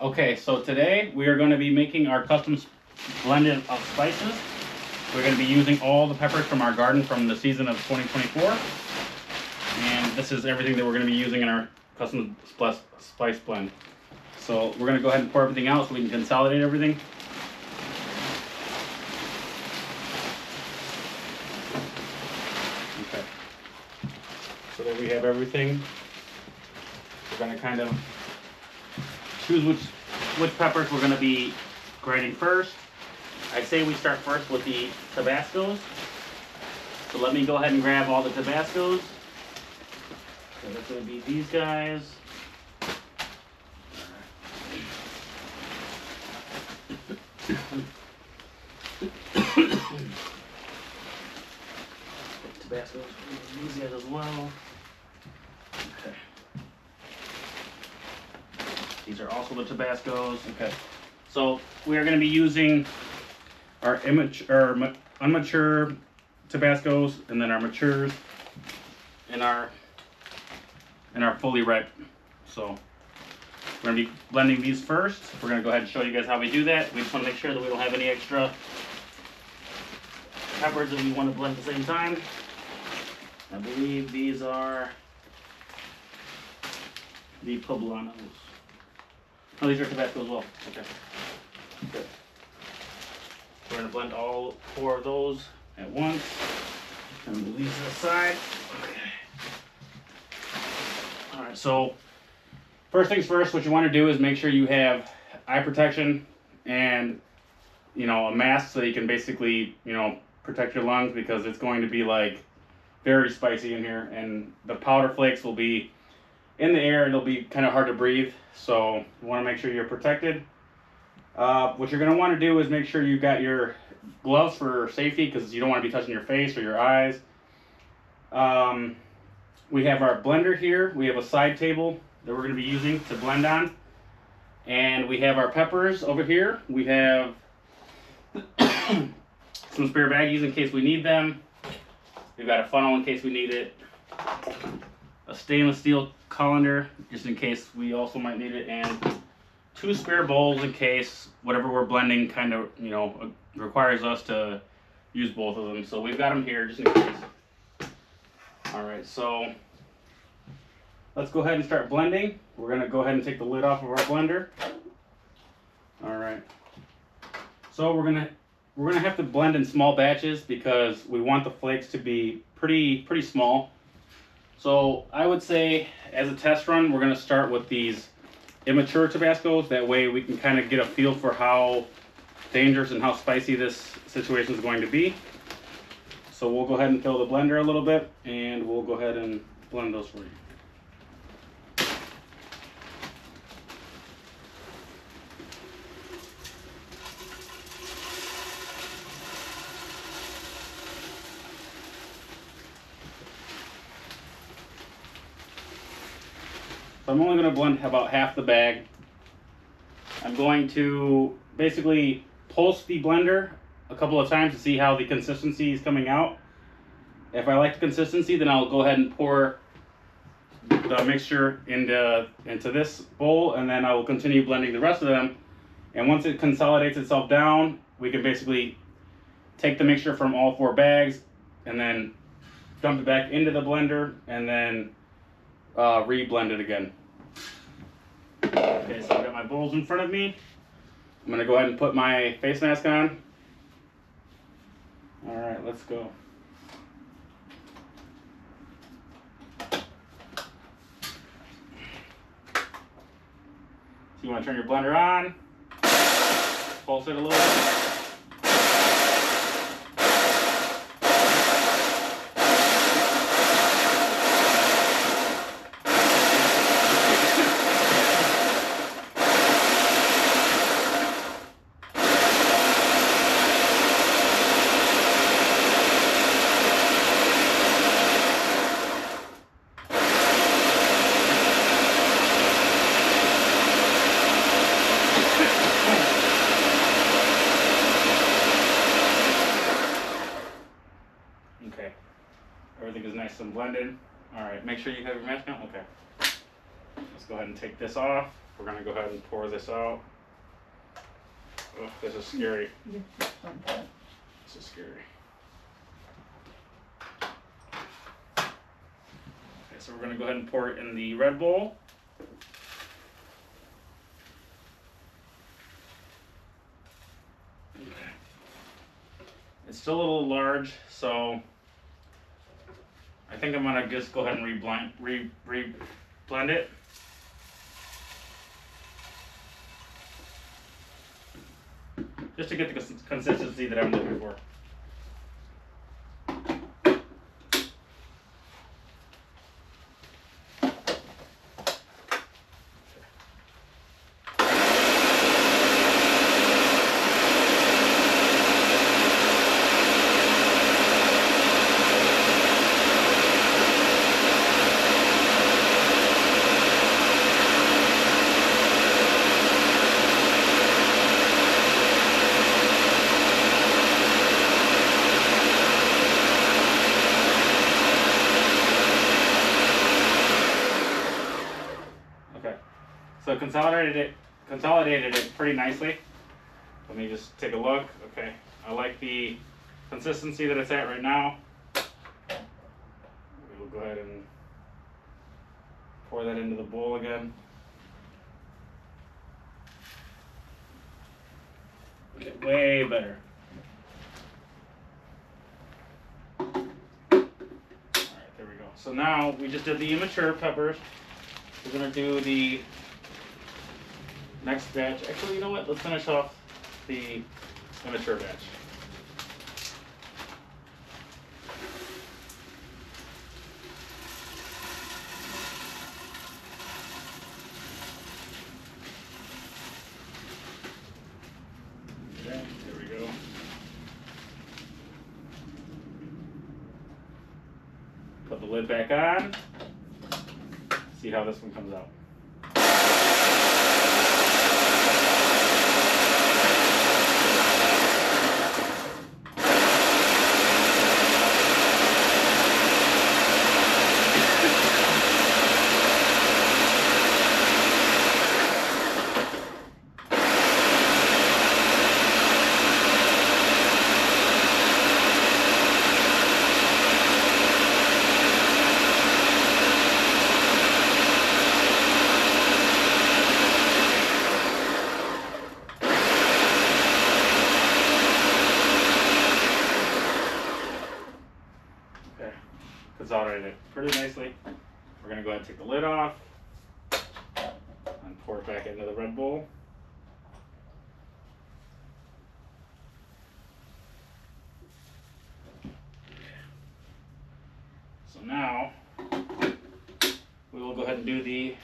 Okay, so today we are going to be making our custom blend of spices. We're going to be using all the peppers from our garden from the season of 2024. And this is everything that we're going to be using in our custom spice blend. So we're going to go ahead and pour everything out so we can consolidate everything. Okay. So there we have everything. We're going to kind of choose which peppers we're going to be grinding first. I say we start first with the Tabascos. So let me go ahead and grab all the Tabascos. So that's going to be these guys. Tabascos, these guys as well. Okay. These are also the Tabascos. Okay. So we are going to be using our unmature Tabascos, and then our matures, and our fully ripe. So we're going to be blending these first. We're going to go ahead and show you guys how we do that. We just want to make sure that we don't have any extra peppers that we want to blend at the same time. I believe these are the poblanos. Oh, these are Tabasco as well. Okay. Good. We're going to blend all 4 of those at once. And move these to the side. Okay. Alright, so first things first, what you want to do is make sure you have eye protection and, a mask so you can basically, protect your lungs, because it's going to be like very spicy in here, and the powder flakes will be in the air. It'll be kind of hard to breathe, so you want to make sure you're protected. What you're going to want to do is make sure you got your gloves for safety, because you don't want to be touching your face or your eyes. We have our blender here. We have a side table that we're going to be using to blend on, and we have our peppers over here. We have some spare baggies in case we need them. We've got a funnel in case we need it. A stainless steel colander just in case we also might need it, and 2 spare bowls in case whatever we're blending kind of, requires us to use both of them. So we've got them here just in case. Alright, so let's go ahead and start blending. We're going to go ahead and take the lid off of our blender. Alright. So we're going to have to blend in small batches because we want the flakes to be pretty small. So I would say as a test run, we're going to start with these immature Tabascos. That way we can kind of get a feel for how dangerous and how spicy this situation is going to be. So we'll go ahead and fill the blender a little bit, and we'll go ahead and blend those for you. So I'm only going to blend about half the bag. I'm going to basically pulse the blender a couple of times to see how the consistency is coming out. If I like the consistency, then I'll go ahead and pour the mixture into this bowl, and then I will continue blending the rest of them. And once it consolidates itself down, we can basically take the mixture from all 4 bags and then dump it back into the blender, and then re-blend it again. Okay, so I've got my bowls in front of me. I'm going to go ahead and put my face mask on. Alright, let's go. So you want to turn your blender on, pulse it a little bit. Okay, everything is nice and blended. All right, make sure you have your mask on. Okay, let's go ahead and take this off. we're gonna go ahead and pour this out. Oh, this is scary. This is scary. Okay, so we're gonna go ahead and pour it in the red bowl. Okay. It's still a little large, so I think I'm gonna just go ahead and re-blend it. Just to get the consistency that I'm looking for. So consolidated it pretty nicely. Let me just take a look. Okay, I like the consistency that it's at right now. We'll go ahead and pour that into the bowl again. Okay, way better. Alright, there we go. So now we just did the immature peppers. We're gonna do the next batch. Actually, you know what? Let's finish off the immature batch. Okay, there we go. Put the lid back on. See how this one comes out. Consolidated it pretty nicely. We're going to go ahead and take the lid off and pour it back into the red bowl. So now we will go ahead and do the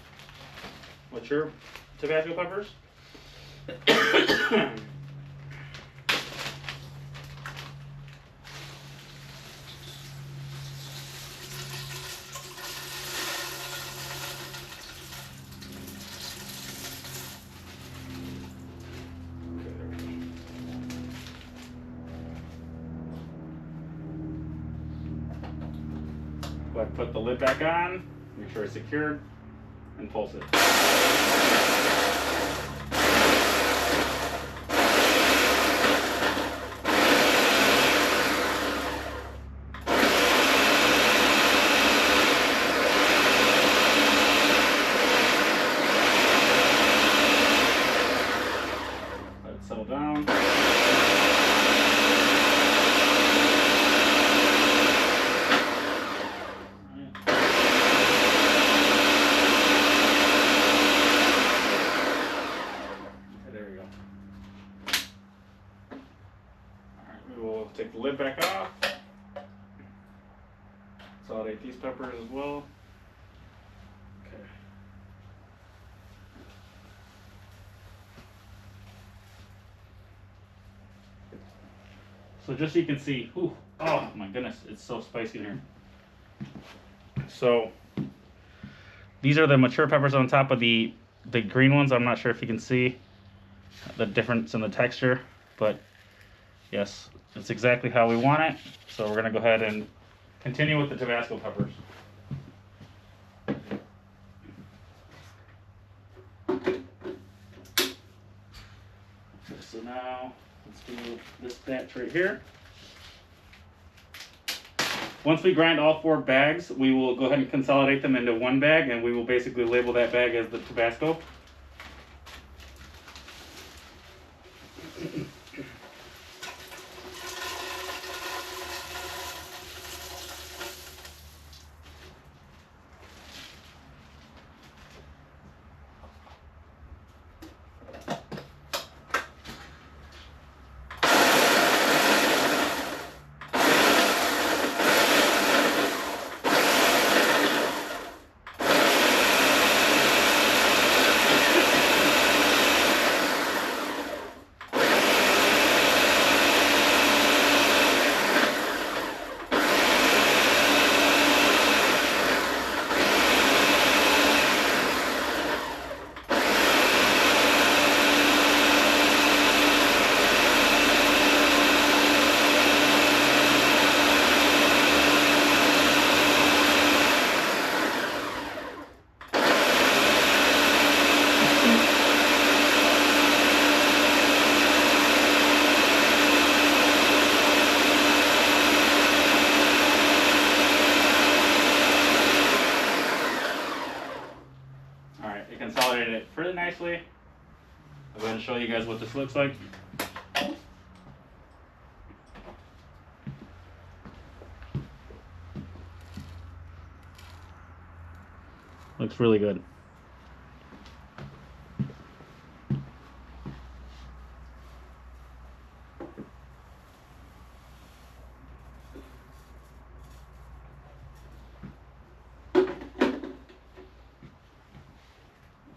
mature Tabasco peppers. Go ahead and put the lid back on, make sure it's secured, and pulse it. Let it settle down. Take the lid back off. Consolidate these peppers as well. Okay. So just so you can see, ooh, oh my goodness, it's so spicy in here. So these are the mature peppers on top of the green ones. I'm not sure if you can see the difference in the texture, but yes, it's exactly how we want it. So we're going to go ahead and continue with the Tabasco peppers. So now let's do this batch right here. Once we grind all 4 bags, we will go ahead and consolidate them into one bag, and we will basically label that bag as the Tabasco. Consolidated it pretty nicely. I'll go ahead and show you guys what this looks like. Looks really good.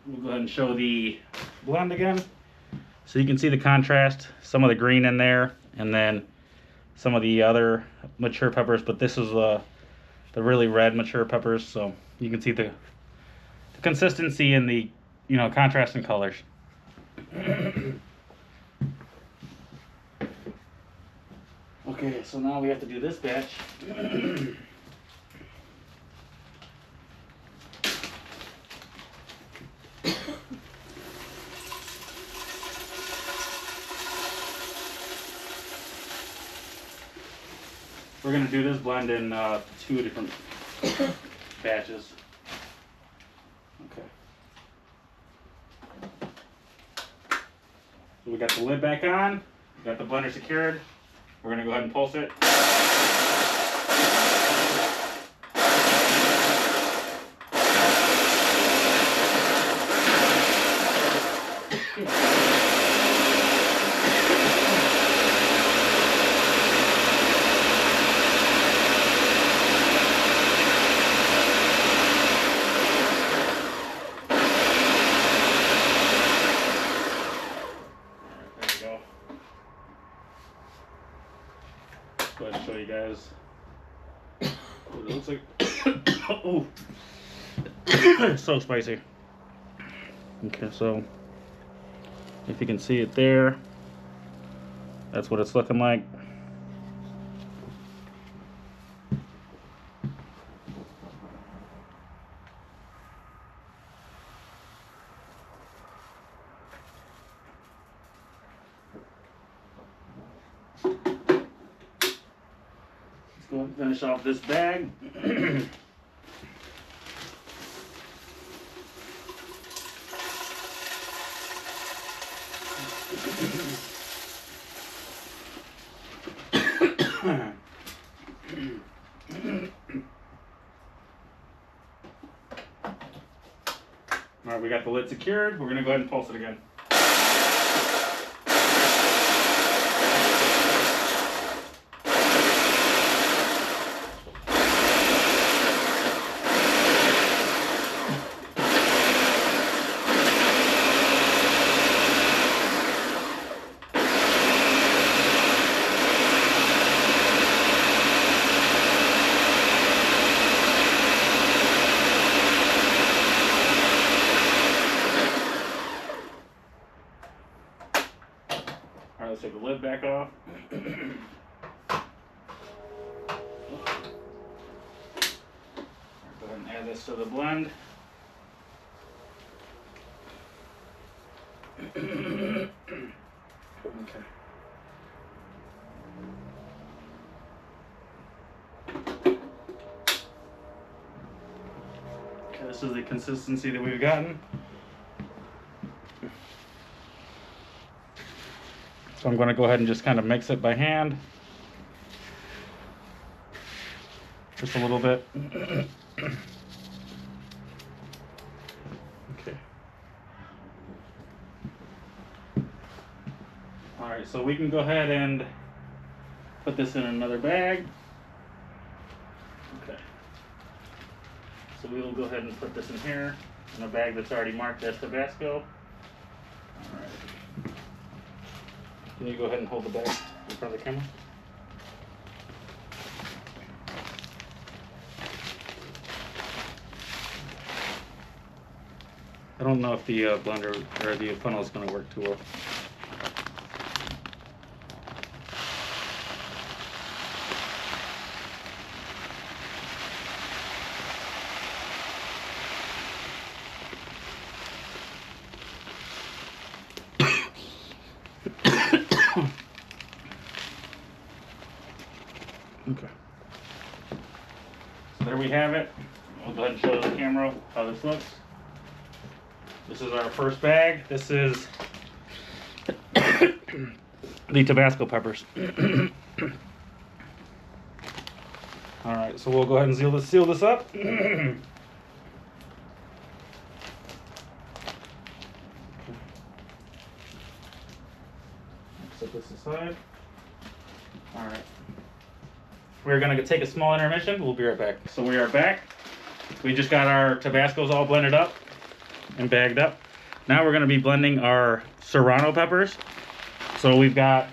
We'll go ahead and show the blend again. So you can see the contrast, some of the green in there, and then some of the other mature peppers, but this is the really red mature peppers, so you can see the consistency and the, you know, contrast in colors. Okay, so now we have to do this batch. We're going to do this blend in 2 different batches. Okay. So we got the lid back on, we got the blender secured. We're going to go ahead and pulse it. Go ahead and show you guys what it looks like. Oh, it's so spicy. Okay, so if you can see it there, that's what it's looking like. Go ahead and finish off this bag. All right, we got the lid secured. We're gonna go ahead and pulse it again. Alright, let's take the lid back off. Go ahead and add this to the blend. Okay. Okay, this is the consistency that we've gotten. So I'm going to go ahead and just kind of mix it by hand. Just a little bit. Okay. All right, so we can go ahead and put this in another bag. Okay. So we will go ahead and put this in here in a bag that's already marked as Tabasco. All right. Can you go ahead and hold the bag in front of the camera? I don't know if the blender or the funnel is going to work too well. Okay. So there we have it. We'll go ahead and show the camera how this looks. This is our first bag. This is the Tabasco peppers. All right, so we'll go ahead and seal this up. Set this aside. All right. We're gonna take a small intermission. We'll be right back. So we are back. We just got our Tabascos all blended up and bagged up. Now we're gonna be blending our Serrano peppers. So we've got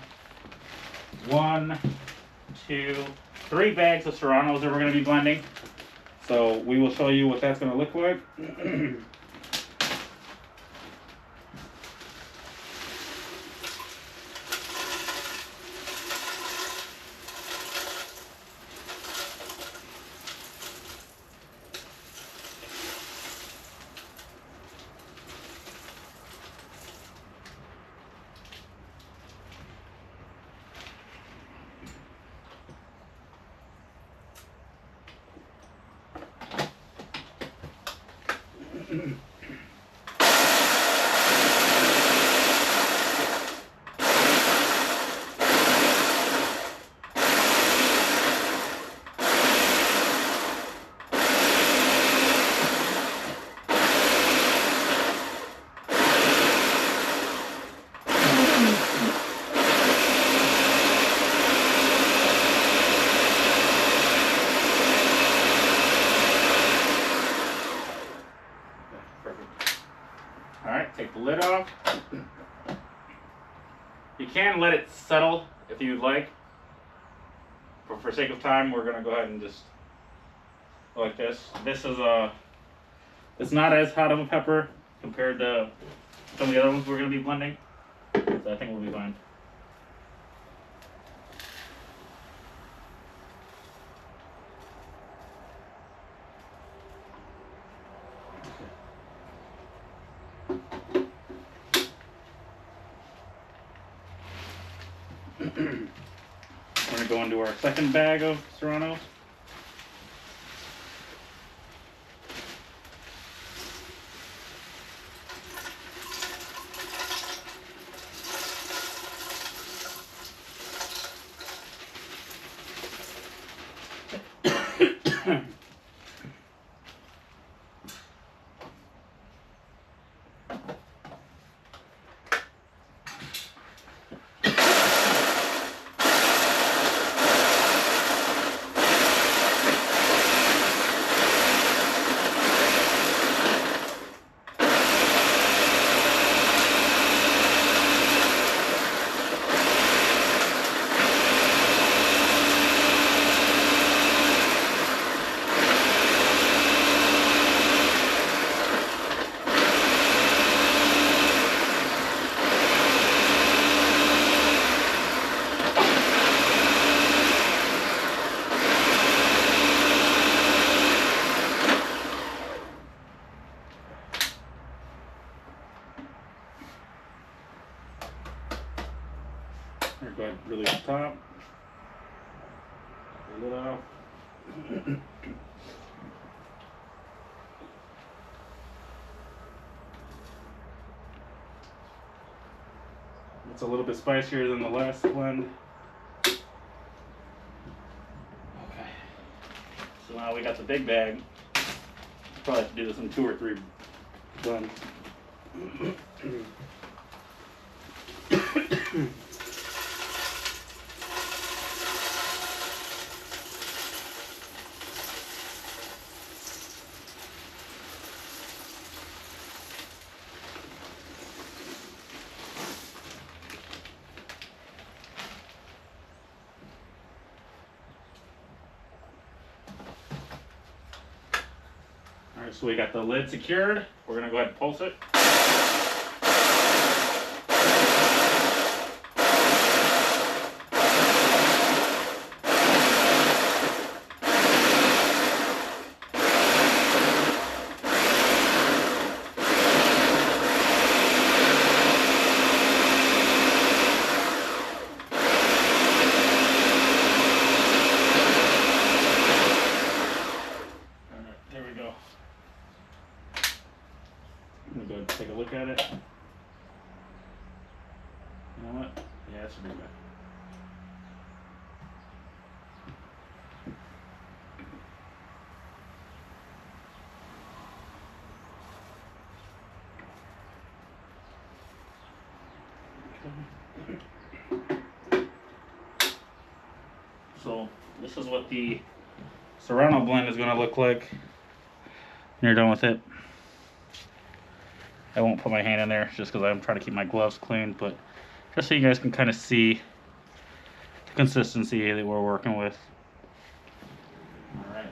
1, 2, 3 bags of Serranos that we're gonna be blending. So we will show you what that's gonna look like. Take the lid off. You can let it settle if you'd like, but for sake of time, we're gonna go ahead and just go like this. This is it's not as hot of a pepper compared to some of the other ones we're gonna be blending, so I think we'll be fine. We're going to go into our second bag of Serranos. Here, go ahead and release the top. Pull it off. It's a little bit spicier than the last blend. Okay. So now we got the big bag. Probably have to do this in 2 or 3 blends. Alright, so we got the lid secured. We're gonna go ahead and pulse it. I'm gonna go ahead and take a look at it. You know what? Yeah, that's pretty good. So this is what the Serrano blend is going to look like when you're done with it. I won't put my hand in there just because I'm trying to keep my gloves clean, but just so you guys can kind of see the consistency that we're working with. All right.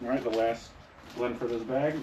All right, the last blend for this bag.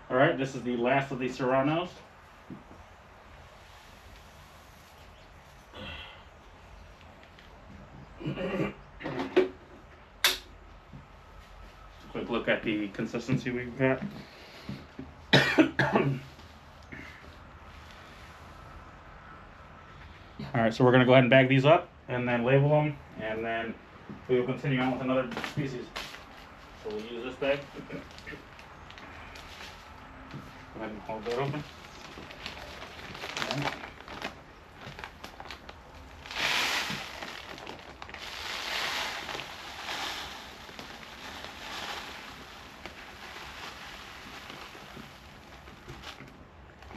All right, this is the last of the Serranos. Quick look at the consistency we've got. All right, so we're gonna go ahead and bag these up and then label them, and then we will continue on with another species. So we'll use this bag. Go ahead and hold that open. Okay.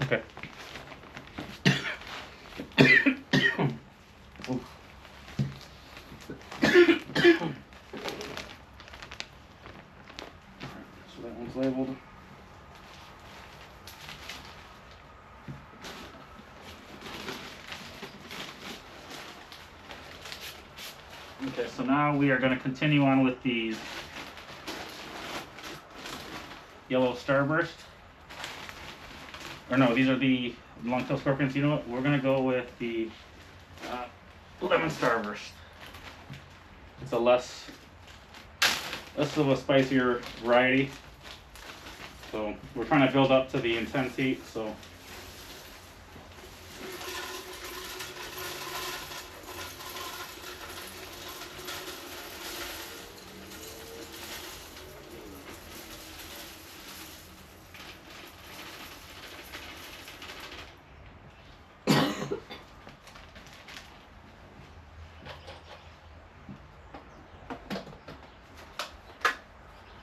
Okay. labeled. Okay, so now we are going to continue on with the yellow starburst. Or no, these are the long-tailed scorpions. You know what? We're going to go with the lemon starburst. It's a less of a spicier variety. So we're trying to build up to the intense heat. So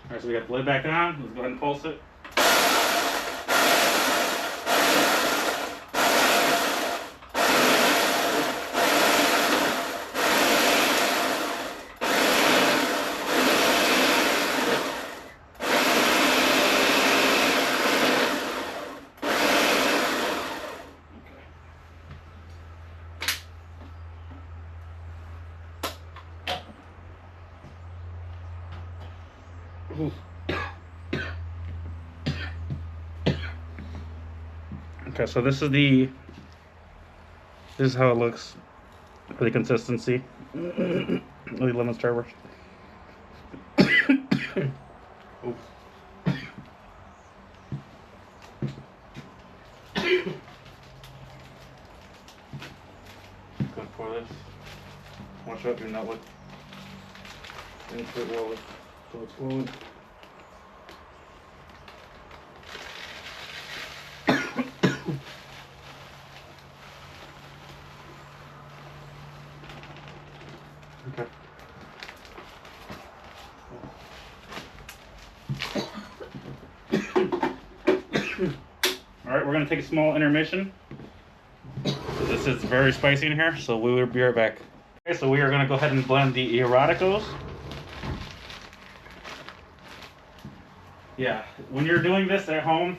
alright, so we got the lid back on. Let's go ahead and pulse it. Okay, so this is how it looks for the consistency of the lemon starburst. Oops. Gonna pour this. Watch out, do not look into it while it's flowing. Okay. All right, we're gonna take a small intermission. This is very spicy in here, so we will be right back. Okay, so we are gonna go ahead and blend the eroticos. Yeah, when you're doing this at home,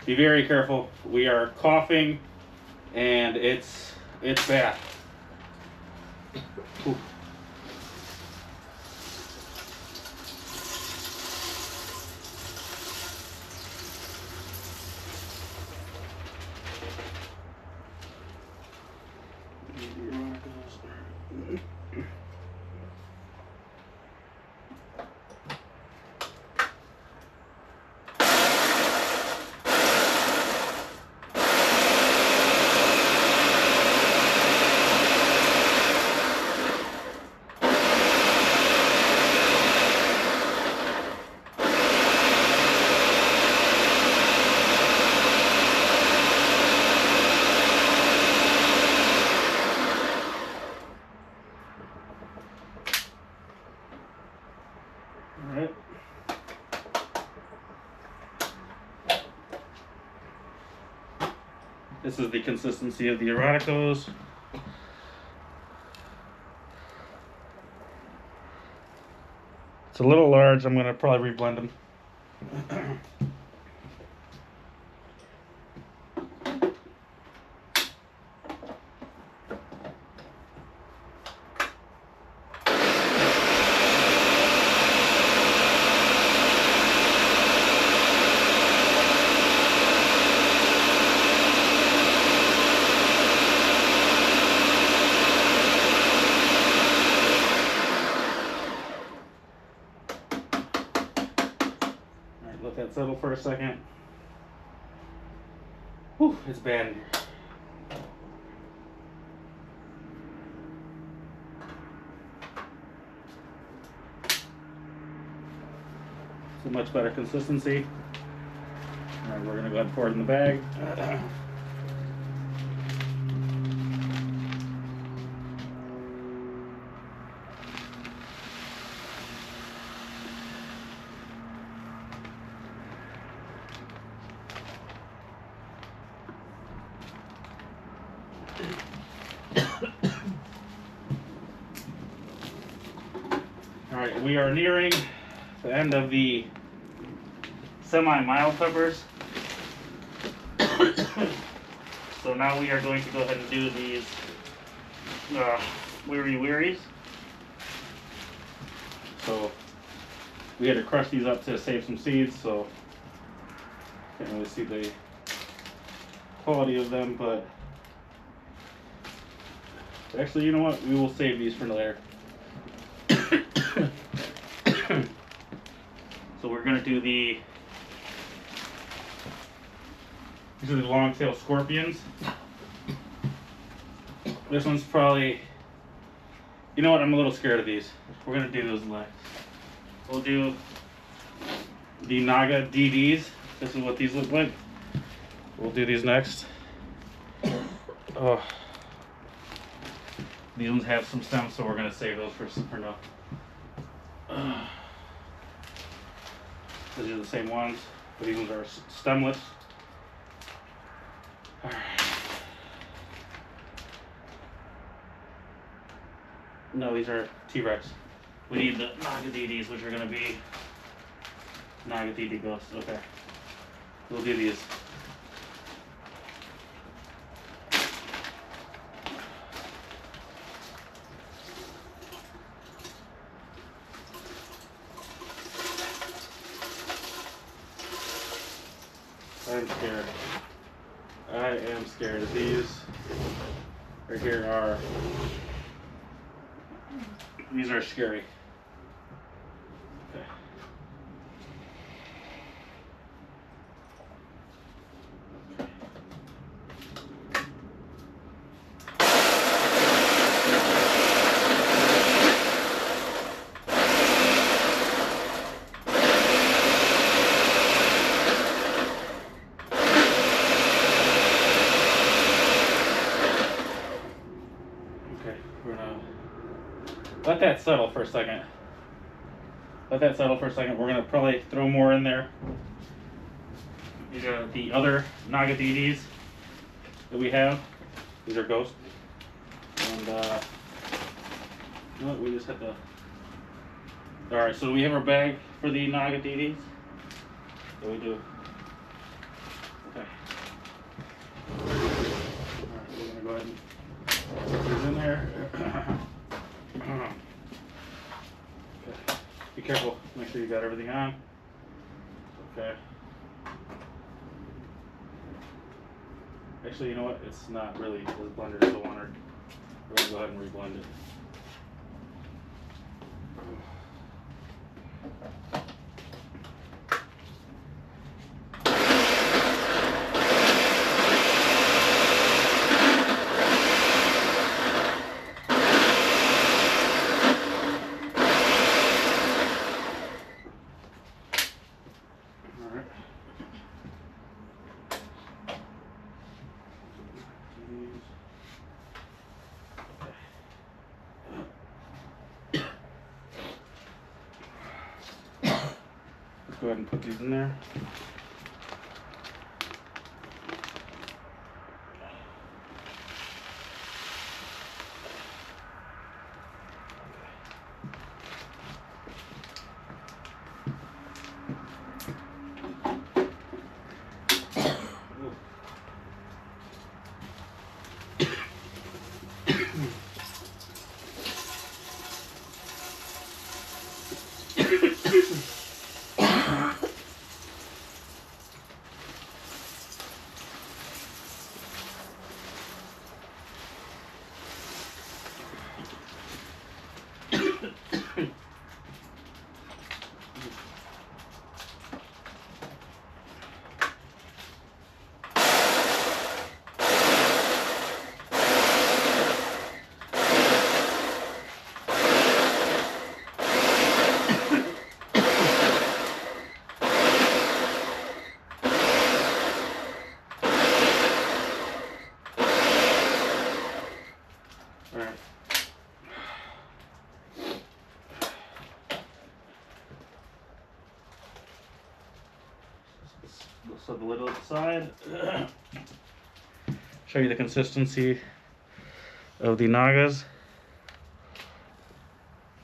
be very careful. We are coughing, and it's bad. Ooh. Alright. This is the consistency of the eroticos. It's a little large. I'm going to probably reblend them. Let that settle for a second. Whew, it's bad in here. It's a much better consistency. All right, we're gonna go ahead and pour it in the bag. All right, we are nearing the end of the semi-mild peppers. So now we are going to go ahead and do these weary wearies. So we had to crush these up to save some seeds, so can't really see the quality of them, but actually, you know what? We will save these for later. So we're gonna do these are the long-tailed scorpions. This one's probably, you know what? I'm a little scared of these. We're gonna do those next. We'll do the Naga DDs. This is what these look like. We'll do these next. Oh, these ones have some stems, so we're gonna save those for now. These are the same ones, but these ones are stemless. All right. No, these are T-Rex. We need the Naga DDs, which are gonna be Naga DD ghosts. Okay, we'll do these. I'm scared. I am scared. These right here are, these are scary. Okay. Let that settle for a second. Let that settle for a second. We're gonna probably throw more in there. These are the other Naga DDs that we have. These are ghosts. And you know what? We just have to. All right. So we have our bag for the Naga DDs. So we do. Okay. All right. We're gonna go ahead and put these in there. Okay. Be careful. Make sure you got everything on. Okay. Actually, you know what? It's not really. This blender is so honored. We're gonna go ahead and reblend it. Go ahead and put these in there. So the lid on the side. Show you the consistency of the Nagas.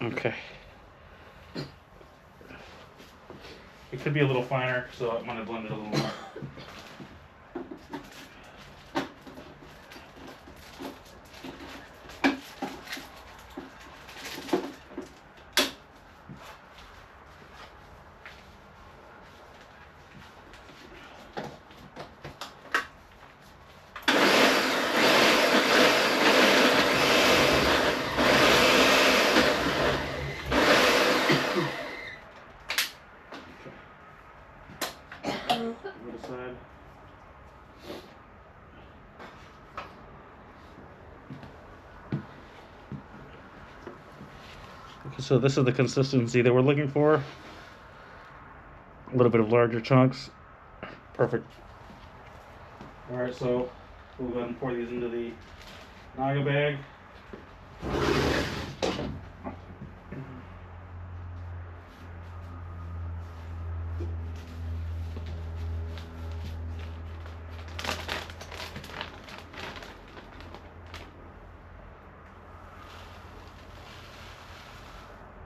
Okay. It could be a little finer, so I'm going to blend it a little more. Aside. Okay, so this is the consistency that we're looking for. A little bit of larger chunks. Perfect. Alright, so we'll go ahead and pour these into the Naga bag.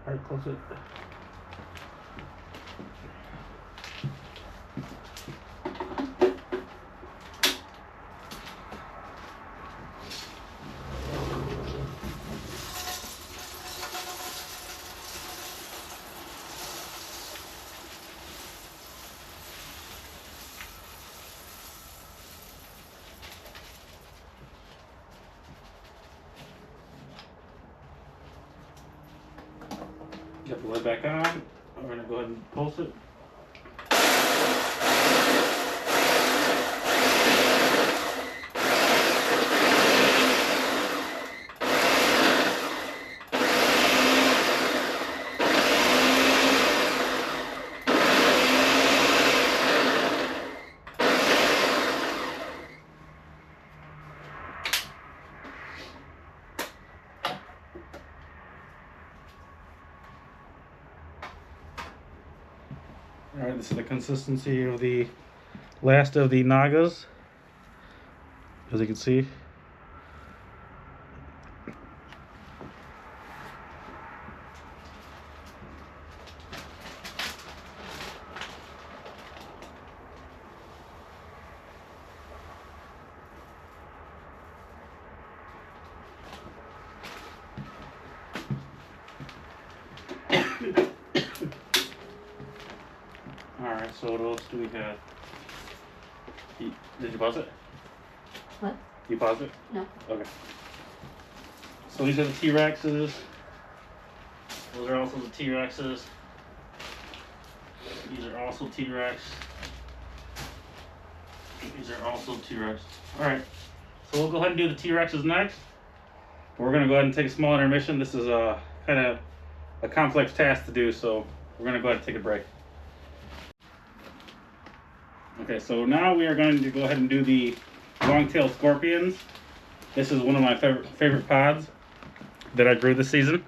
Alright, close it. Get the lid back on. We're going to go ahead and pulse it. Alright, this is the consistency of the last of the Nagas, as you can see. Alright, so what else do we have? Did you pause it? What? You pause it? No. Okay. So these are the T-Rexes. Those are also the T-Rexes. These are also T-Rex. These are also T-Rex. Alright, so we'll go ahead and do the T-Rexes next. We're going to go ahead and take a small intermission. This is a kind of a complex task to do, so we're going to go ahead and take a break. Okay, so now we are going to go ahead and do the long-tailed scorpions. This is one of my favorite pods that I grew this season,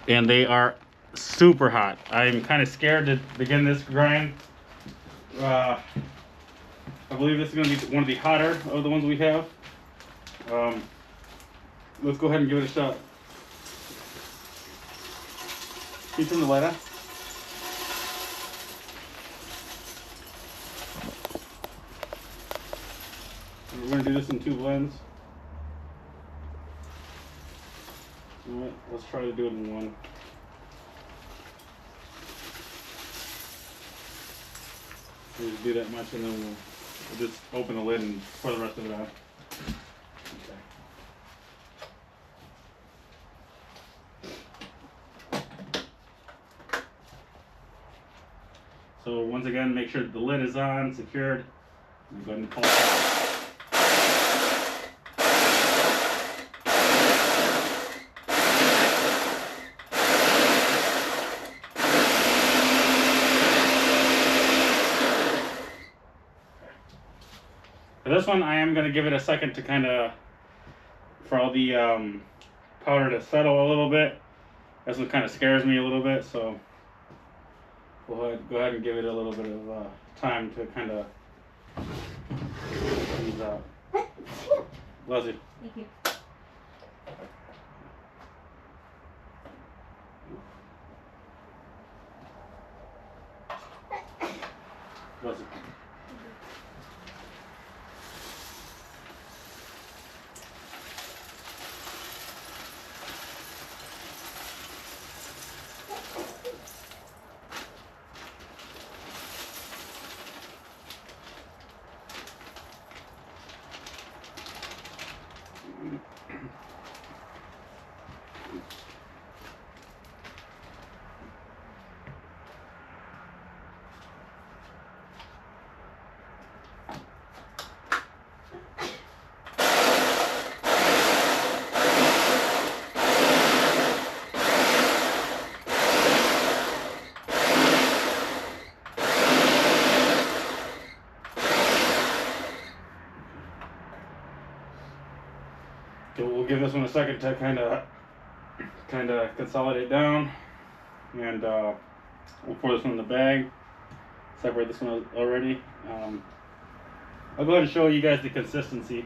and they are super hot. I'm kind of scared to begin this grind. I believe this is going to be one of the hotter of the ones we have. Let's go ahead and give it a shot. Can you turn the light on? We're going to do this in 2 blends. You know what? Let's try to do it in 1. We'll just do that much and then we'll just open the lid and pour the rest of it out. So once again, make sure that the lid is on, secured. I'm going to pull it out. For this one, I am going to give it a second to kind of, for all the powder to settle a little bit. This one kind of scares me a little bit, so we'll go ahead and give it a little bit of time to kind of ease out. Bless you. Thank you. Bless it. So we'll give this one a second to kind of consolidate down, and we'll pour this one in the bag. Separate this one already. I'll go ahead and show you guys the consistency.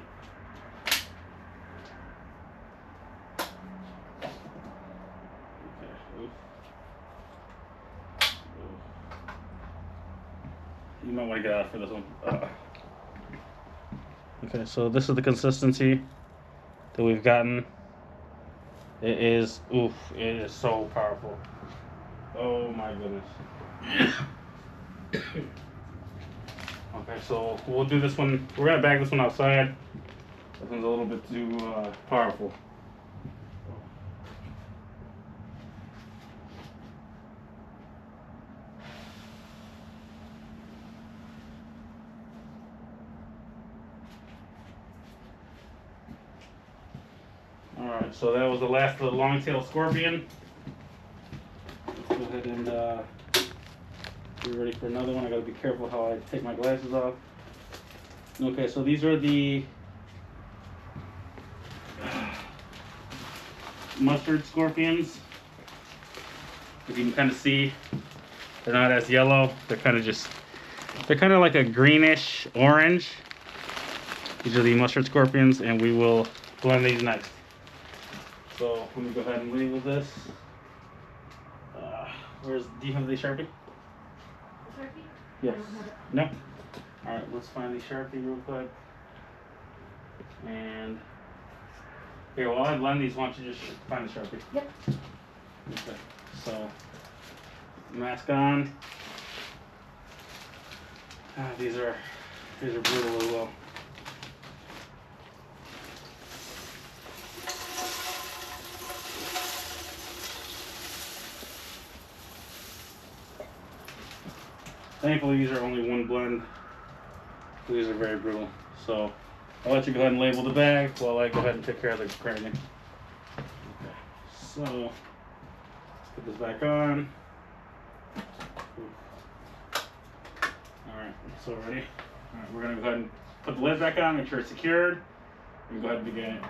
You might want to get out for this one. Okay, so this is the consistency that we've gotten. It is, it is so powerful. Oh my goodness. Okay, so we'll do this one. We're gonna bag this one outside. This one's a little bit too powerful. Alright, so that was the last of the long-tailed scorpion. Let's go ahead and be ready for another one. I gotta be careful how I take my glasses off. Okay, so these are the mustard scorpions. As you can kind of see, they're not as yellow. They're kind of like a greenish orange. These are the mustard scorpions, and we will blend these next. So let me go ahead and label this. Do you have the Sharpie? Sharpie? Yes. No? Alright, let's find the Sharpie real quick. And here, while I blend these, why don't you just find the Sharpie? Yep. Okay, so mask on. These are brutal as well. Thankfully, these are only one blend. These are very brutal. So I'll let you go ahead and label the bag while I go ahead and take care of the grinding. Okay. So let's put this back on. Alright, so ready? Alright, we're gonna go ahead and put the lid back on, make sure it's secured, and go ahead and begin it.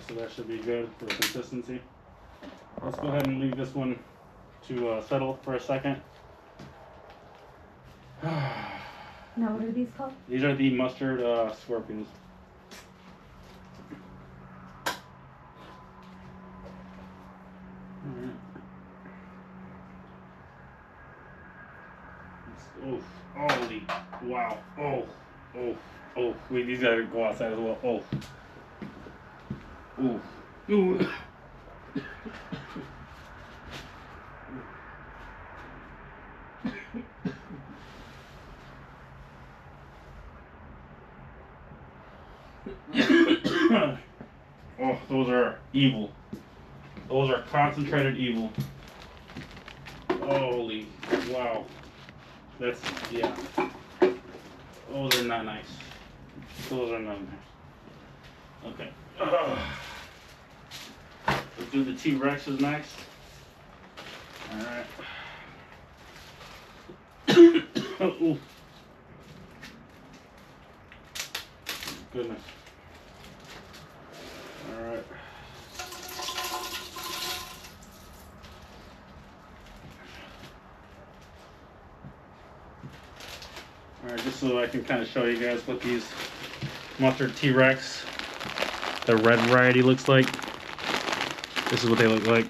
So that should be good for the consistency. Let's go ahead and leave this one to settle for a second. Now, what are these called? These are the mustard scorpions. Oh, holy, wow, oh, wait, these gotta go outside as well, ooh. Oh, those are evil. Those are concentrated evil. Holy, wow. That's, yeah. Those are not nice. Those are not nice. Okay. Let's do the T-Rexes next. Alright. Oh, goodness. Alright. Alright, just so I can kind of show you guys what these mustard T-Rex, the red variety, looks like. This is what they look like.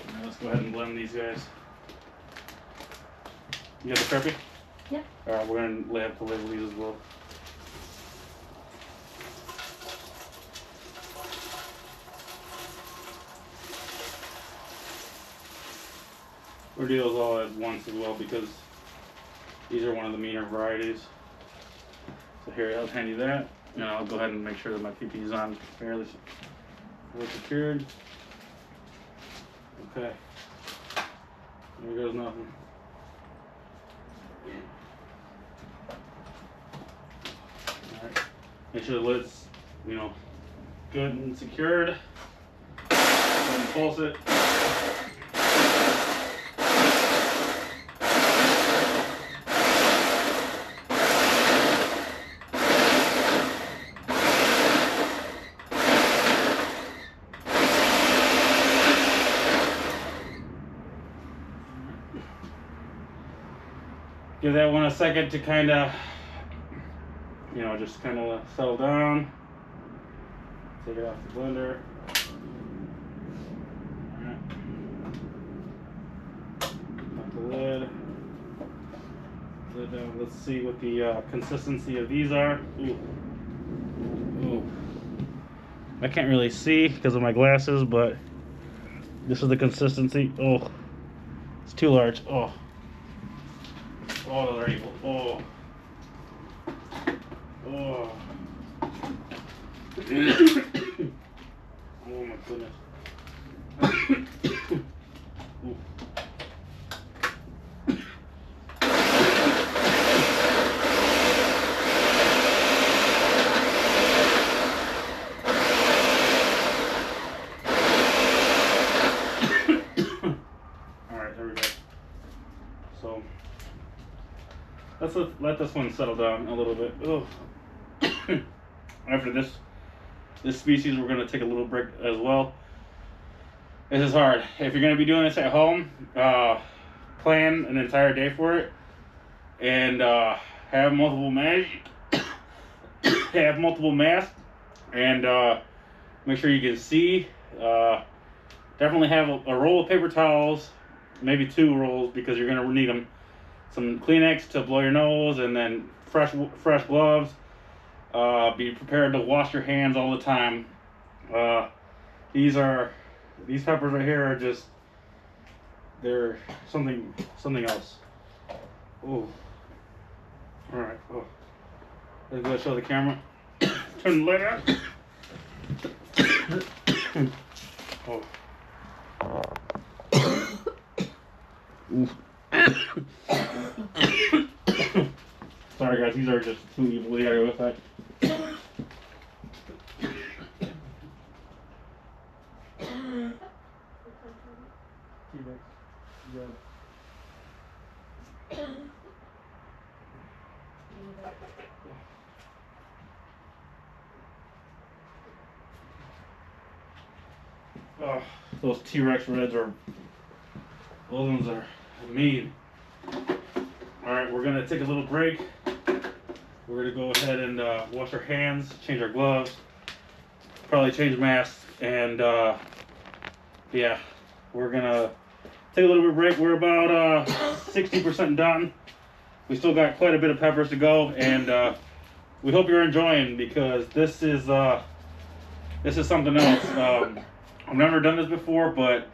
Alright, let's go ahead and blend these guys. You got the Sharpie? Yep. Alright, we're going to have to label these as well. We'll do those all at once as well because these are one of the meaner varieties. So here, I'll hand you that. And I'll go ahead and make sure that my PP is on fairly secured. Okay. There goes nothing. Alright. Make sure the lid's, you know, good and secured. Go ahead and pulse it. Give that one a second to kind of, you know, just kind of settle down. Take it off the blender. Alright. Pop the lid. Lid down. Let's see what the consistency of these are. Ooh. Ooh. I can't really see because of my glasses, but this is the consistency. Oh, it's too large. Oh. Oh, those are evil. Oh. Oh. Oh my goodness. Ooh. Alright, there we go. So let's let this one settle down a little bit. Oh. After this species, we're going to take a little break as well. This is hard. If you're going to be doing this at home, plan an entire day for it, and have multiple masks. Have multiple masks, and make sure you can see. Definitely have a roll of paper towels, maybe 2 rolls, because you're going to need them. Some Kleenex to blow your nose, and then fresh gloves. Be prepared to wash your hands all the time. These peppers right here are just, they're something else. Oh, all right. Oh, let's go show the camera. Turn the light on. Oh. Oof. Sorry guys, these are just too evil. We gotta go with that. Oh, those T-Rex reds those ones are mean. Alright, we're gonna take a little break. We're gonna go ahead and wash our hands, change our gloves, probably change masks, and yeah, we're gonna take a little bit of break. We're about 60% done. We still got quite a bit of peppers to go, and we hope you're enjoying, because this is something else. I've never done this before, but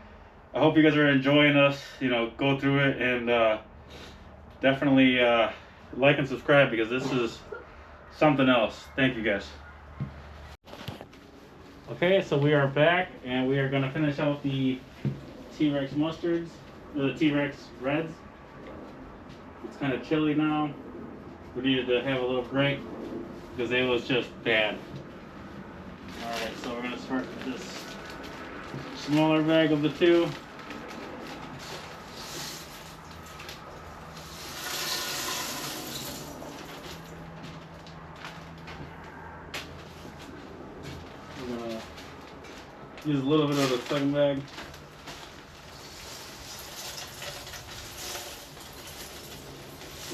I hope you guys are enjoying us, you know, go through it, and definitely like and subscribe, because this is something else. Thank you guys. Okay, so we are back, and we are going to finish out the T-Rex mustards, the T-Rex reds. It's kind of chilly now. We needed to have a little break because it was just bad. Alright, so we're going to start with this smaller bag of the 2. We're going to use a little bit of the second bag.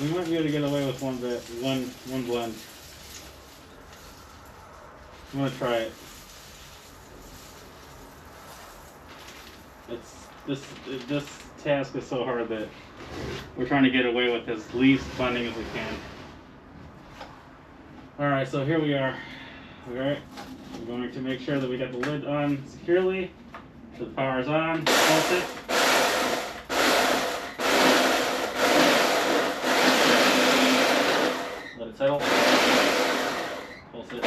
We might be able to get away with one blend. I'm gonna try it. This task is so hard that we're trying to get away with as least blending as we can. Alright, so here we are. Alright, we're going to make sure that we got the lid on securely. The power's on, pulse it. Let it settle. Pulse it.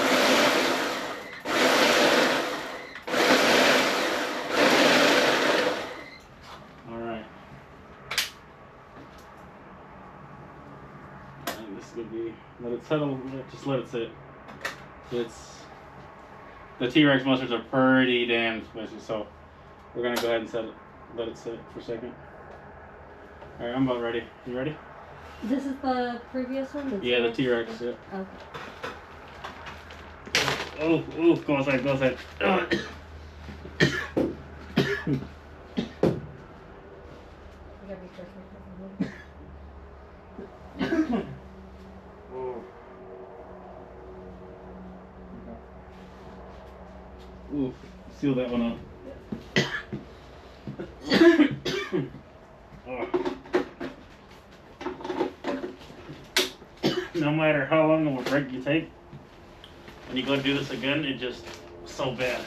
Alright. And this is going to be, let it settle, just let it sit. The T-Rex mustards are pretty damn spicy, so we're going to go ahead and let it sit for a second. Alright, I'm about ready. You ready? This is the previous one? Yeah, the T-Rex, yeah. Okay. Oh, go outside, go outside. You gotta be careful. Ooh, seal that one up. Oh. No matter how long of a break you take, when you go to do this again, it's just so bad.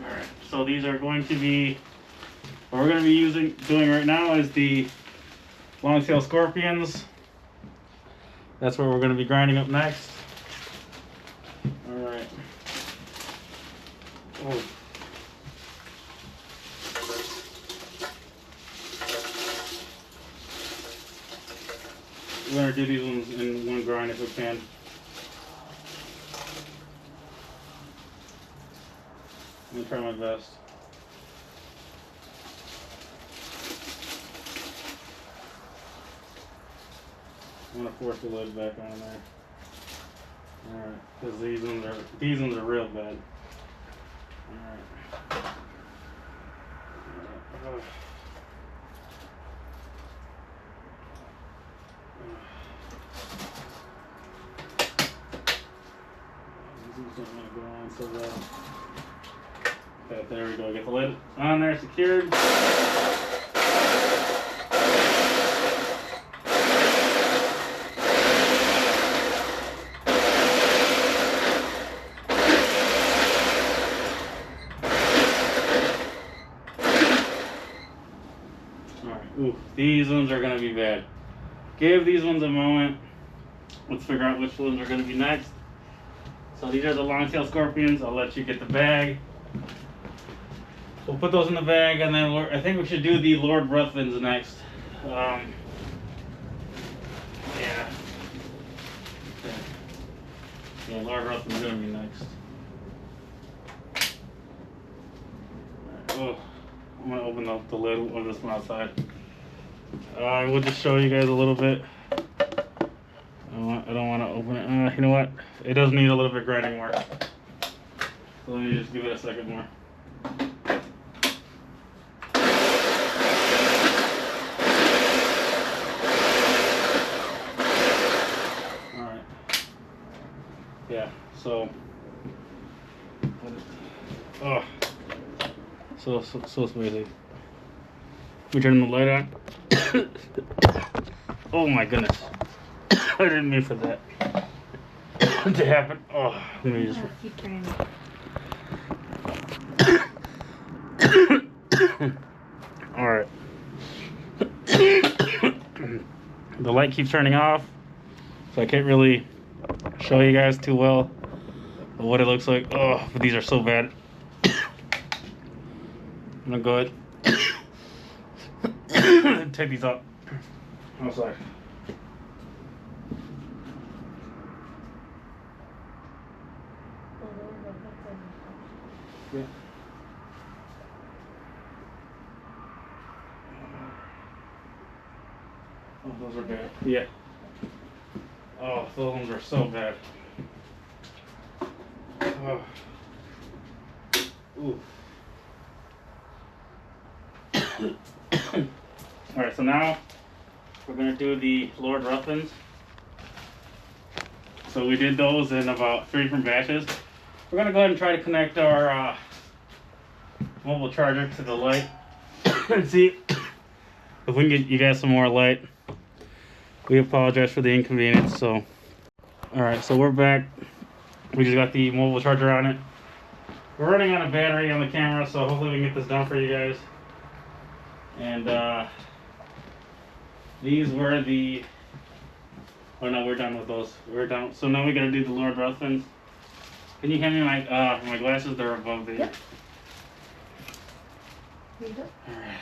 Alright, so these are going to be, what we're going to be doing right now is the long-tail scorpions. That's what we're going to be grinding up next. Alright. Oh. We're going to do these ones in one grind if we can. I'm going to try my best. I'm going to force the lid back on there. Alright, because these ones are real bad. Alright. These don't want to go on so well. Okay, there we go. Get the lid on there secured. Ooh, these ones are gonna be bad. Give these ones a moment. Let's figure out which ones are gonna be next. So these are the long-tail scorpions. I'll let you get the bag. We'll put those in the bag, and then I think we should do the Lord Ruthvens next. Yeah. Okay. Yeah, Lord Ruthven's gonna be next. Oh, I'm gonna open up the lid of this one outside. We'll just show you guys a little bit. I don't want to open it. You know what? It does need a little bit of grinding work. So let me just give it a second more. Alright. Yeah, so. Oh. So smoothly. We turn the light on. Oh my goodness. I didn't mean for that to happen. Oh, let me just. Keep trying. Alright. The light keeps turning off, so I can't really show you guys too well what it looks like. Oh, but these are so bad. I'm gonna go ahead. Take these up. Oh, sorry. Yeah. Oh, those are bad. Yeah. Oh, those ones are so bad. Oh. Ooh. Alright, so now we're going to do the Lord Ruthvens. So we did those in about 3 different batches. We're going to go ahead and try to connect our mobile charger to the light and see if we can get you guys some more light. We apologize for the inconvenience. So, alright, so we're back. We just got the mobile charger on it. We're running on a battery on the camera, so hopefully we can get this done for you guys. And these were the... Oh no, we're done with those. We're done. So now we gotta do the Lord Ruthvens. Can you hand me my glasses? They're above the... Yep. Here you go. Alright.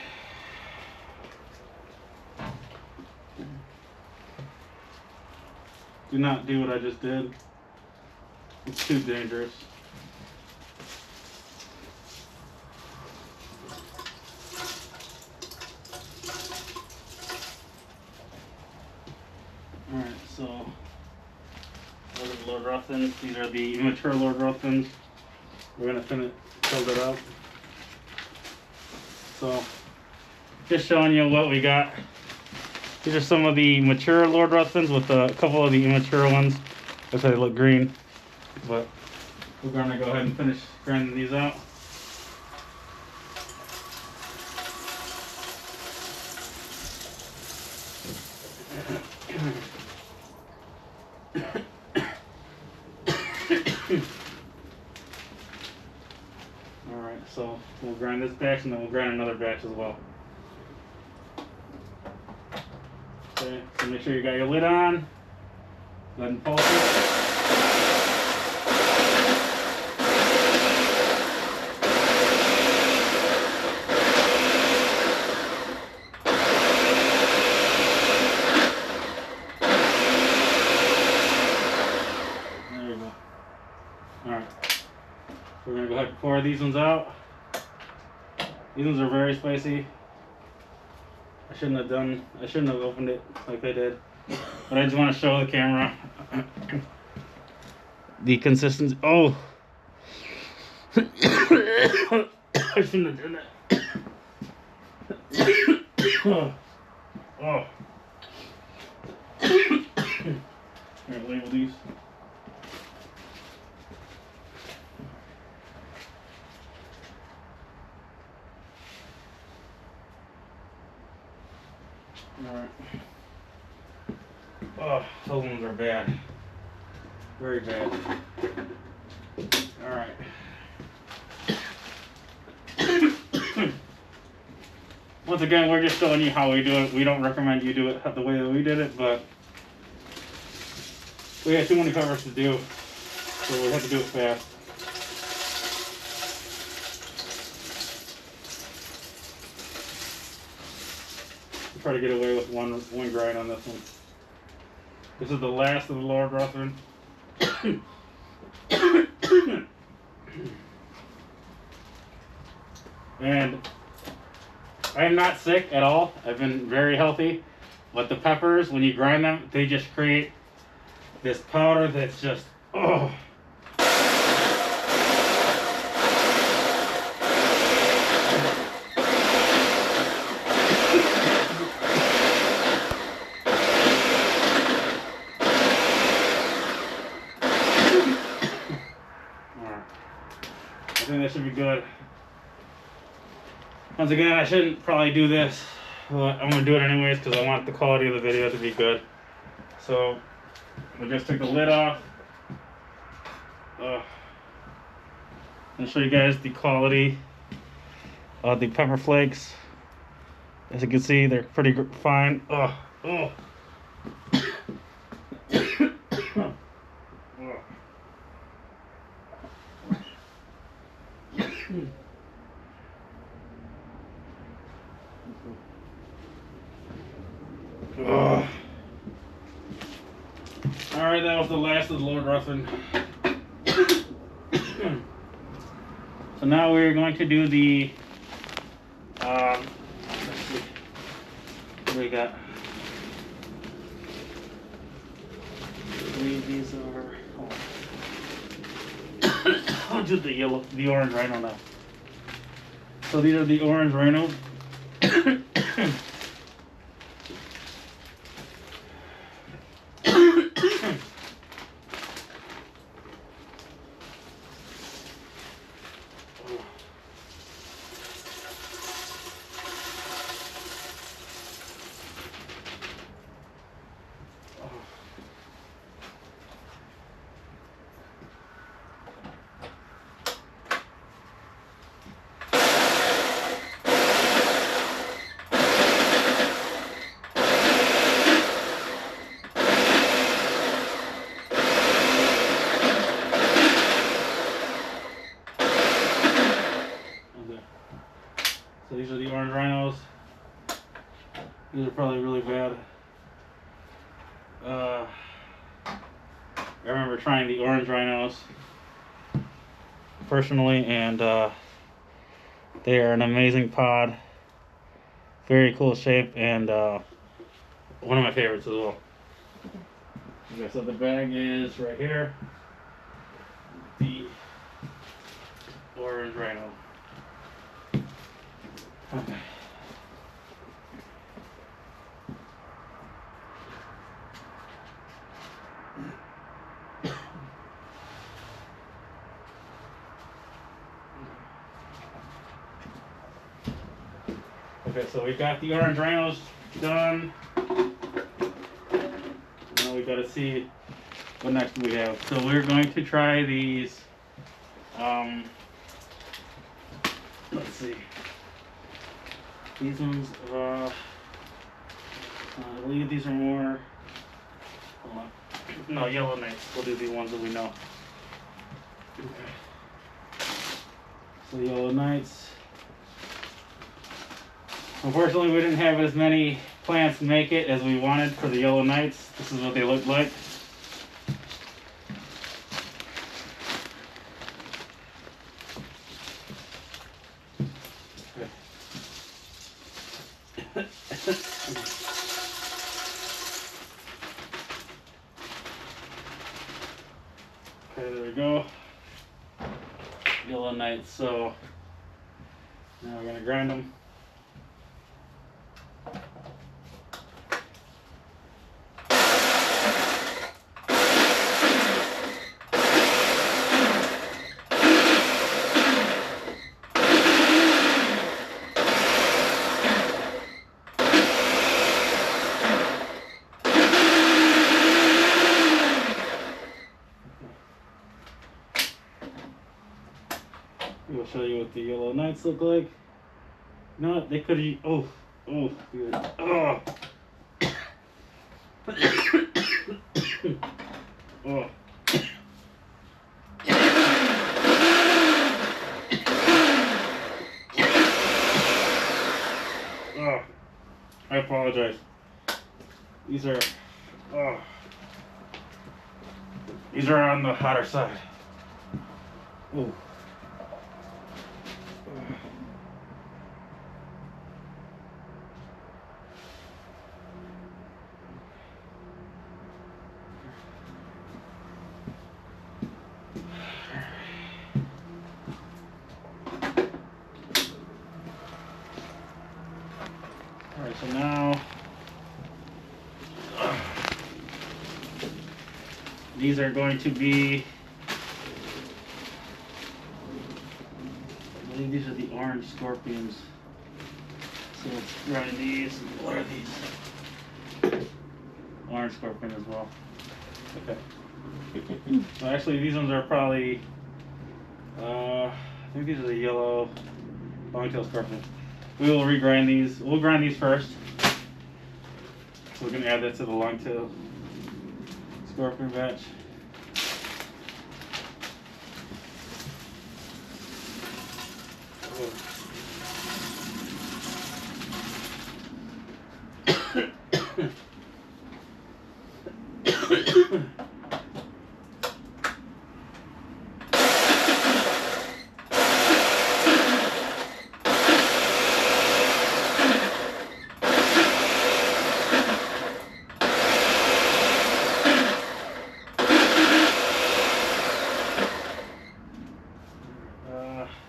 Do not do what I just did. It's too dangerous. Alright, so those are the Lord Ruthvens. These are the immature Lord Ruthvens. We're gonna fill it up. So just showing you what we got. These are some of the mature Lord Ruthvens with a couple of the immature ones. That's why they look green. But we're gonna go ahead and finish grinding these out. Alright, so we'll grind this batch and then we'll grind another batch as well. Okay, so make sure you got your lid on. Go ahead and pulse it. There we go. Alright. We're going to go ahead and pour these ones out. These ones are very spicy. I shouldn't have opened it like I did. But I just want to show the camera the consistency. Oh! I shouldn't have done that. Oh. Alright, label these. Alright. Oh, those ones are bad. Very bad. Alright. Once again, we're just showing you how we do it. We don't recommend you do it the way that we did it, but we had too many covers to do, so we had to do it fast. Try to get away with one grind on this one. This is the last of the Lord Ruthven. And I am not sick at all. I've been very healthy. But the peppers, when you grind them, they just create this powder that's just, oh. I think that should be good. Once again, I shouldn't probably do this, but I'm going to do it anyways because I want the quality of the video to be good. So, I just took the lid off. I'll show you guys the quality of the pepper flakes. As you can see, they're pretty fine. Alright, that was the last of the Lord Ruthven. So now we're going to do the, let's see, what do we got? I believe these are, I'll do the orange rhino now. So these are the orange rhino. These are probably really bad. I remember trying the orange rhinos personally, and they are an amazing pod. Very cool shape, and one of my favorites as well. Okay, so the bag is right here. The orange rhino. Okay. Okay, so we've got the orange rhinos done. Now we got to see what next we have. So we're going to try these. Let's see. These ones. I believe these are more. Hold on. No, yellow nights. We'll do the ones that we know. Okay. So yellow nights. Unfortunately, we didn't have as many plants make it as we wanted for the yellow nights. This is what they look like. Okay, there we go. Yellow nights. So now we're gonna grind them. We'll show you what the yellow nights look like. You know what? They could have. Oh, good. Oh. Oh. Oh. I apologize. These are. Oh. These are on the hotter side. Oh. Alright, so now these are going to be, I believe these are the orange scorpions. So let's grind these. What are these? Orange scorpion as well. Okay. So actually these ones are probably, I think these are the yellow long-tail scorpion. We will regrind these. We'll grind these first. So we're going to add that to the long-tail scorpion batch.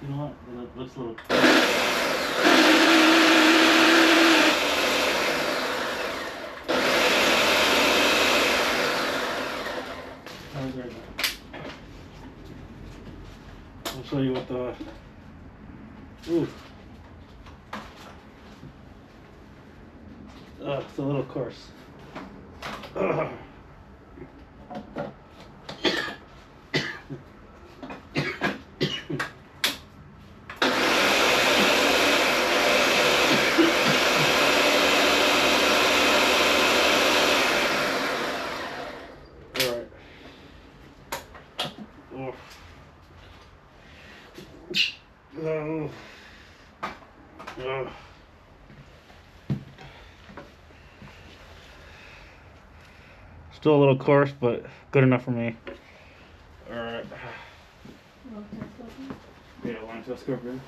You know what? It looks a little. I'll show you what the. Ooh. It's a little coarse. Still a little coarse, but good enough for me. Alright. Yeah, one tail scorpion.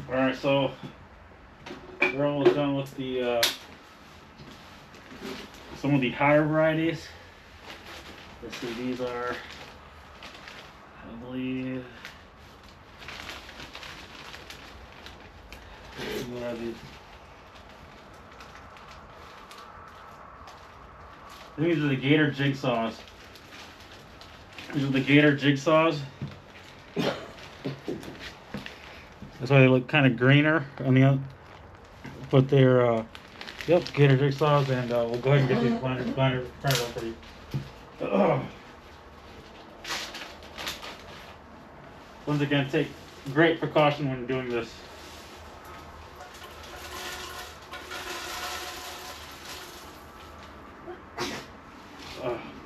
Alright, so we're almost done with the some of the higher varieties. Let's see, these are, I believe, what are these? I think these are the Gator Jigsaws. These are the Gator Jigsaws. That's why they look kind of greener on the other, but they're, yep, Gator Jigsaws, and we'll go ahead and get these blended up for you. Once again, take great precaution when doing this.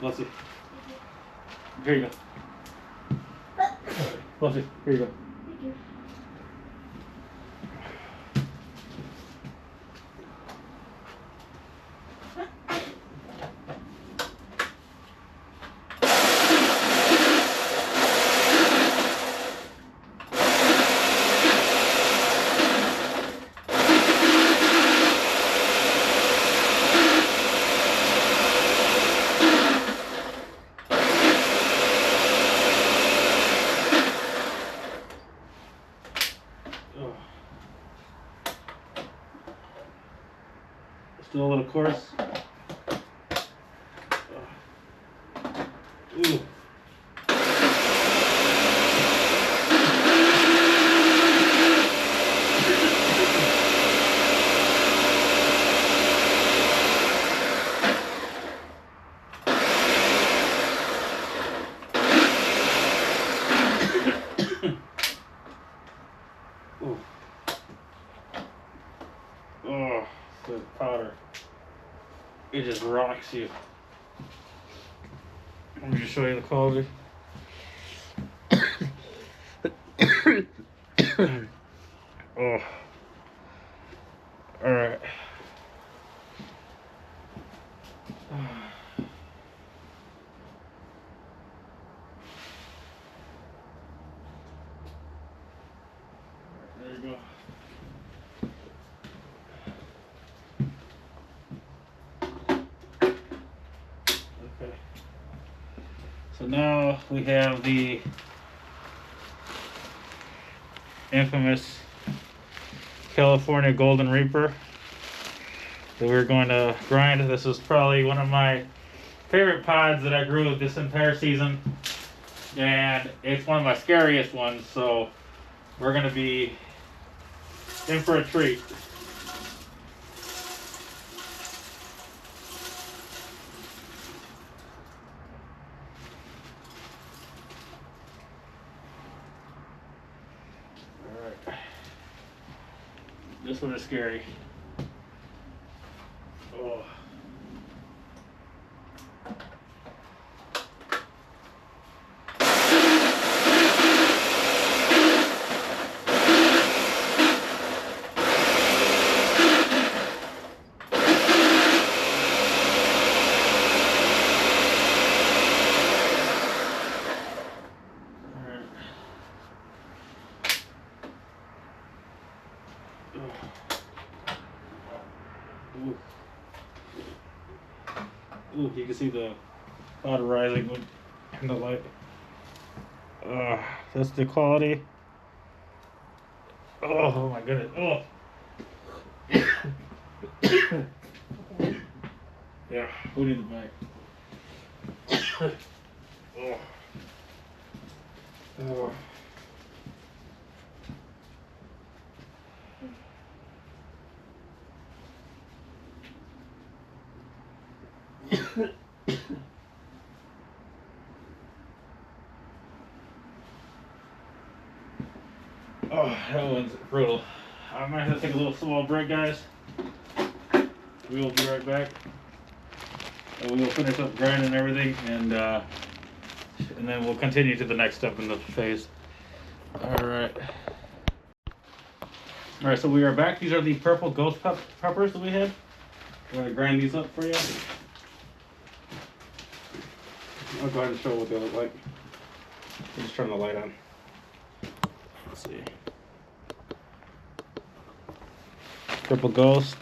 Bless you. Here you go. Bless you. Here you go. Thank you. Still a little coarse. Ooh. Ooh. Oh, the powder. It just rocks you. Let me just show you the quality. Oh. Alright. There you go. Okay. So now we have the infamous California Golden Reaper that we're going to grind. This is probably one of my favorite pods that I grew this entire season, and it's one of my scariest ones, so we're going to be in for a treat. Alright. This one is scary. Oh. Ooh. Ooh, you can see the powder rising in the light. That's the quality. Oh my goodness. Oh. Yeah, who needs a bite? Oh. Oh. Oh, that one's brutal. I might have to take a little small break, guys. We will be right back. We will finish up grinding everything, and and then we'll continue to the next step in the phase. Alright. Alright, so we are back. These are the purple ghost peppers that we had. I'm going to grind these up for you. I'll go ahead and show what they look like. Just turn the light on. Let's see. Purple ghost.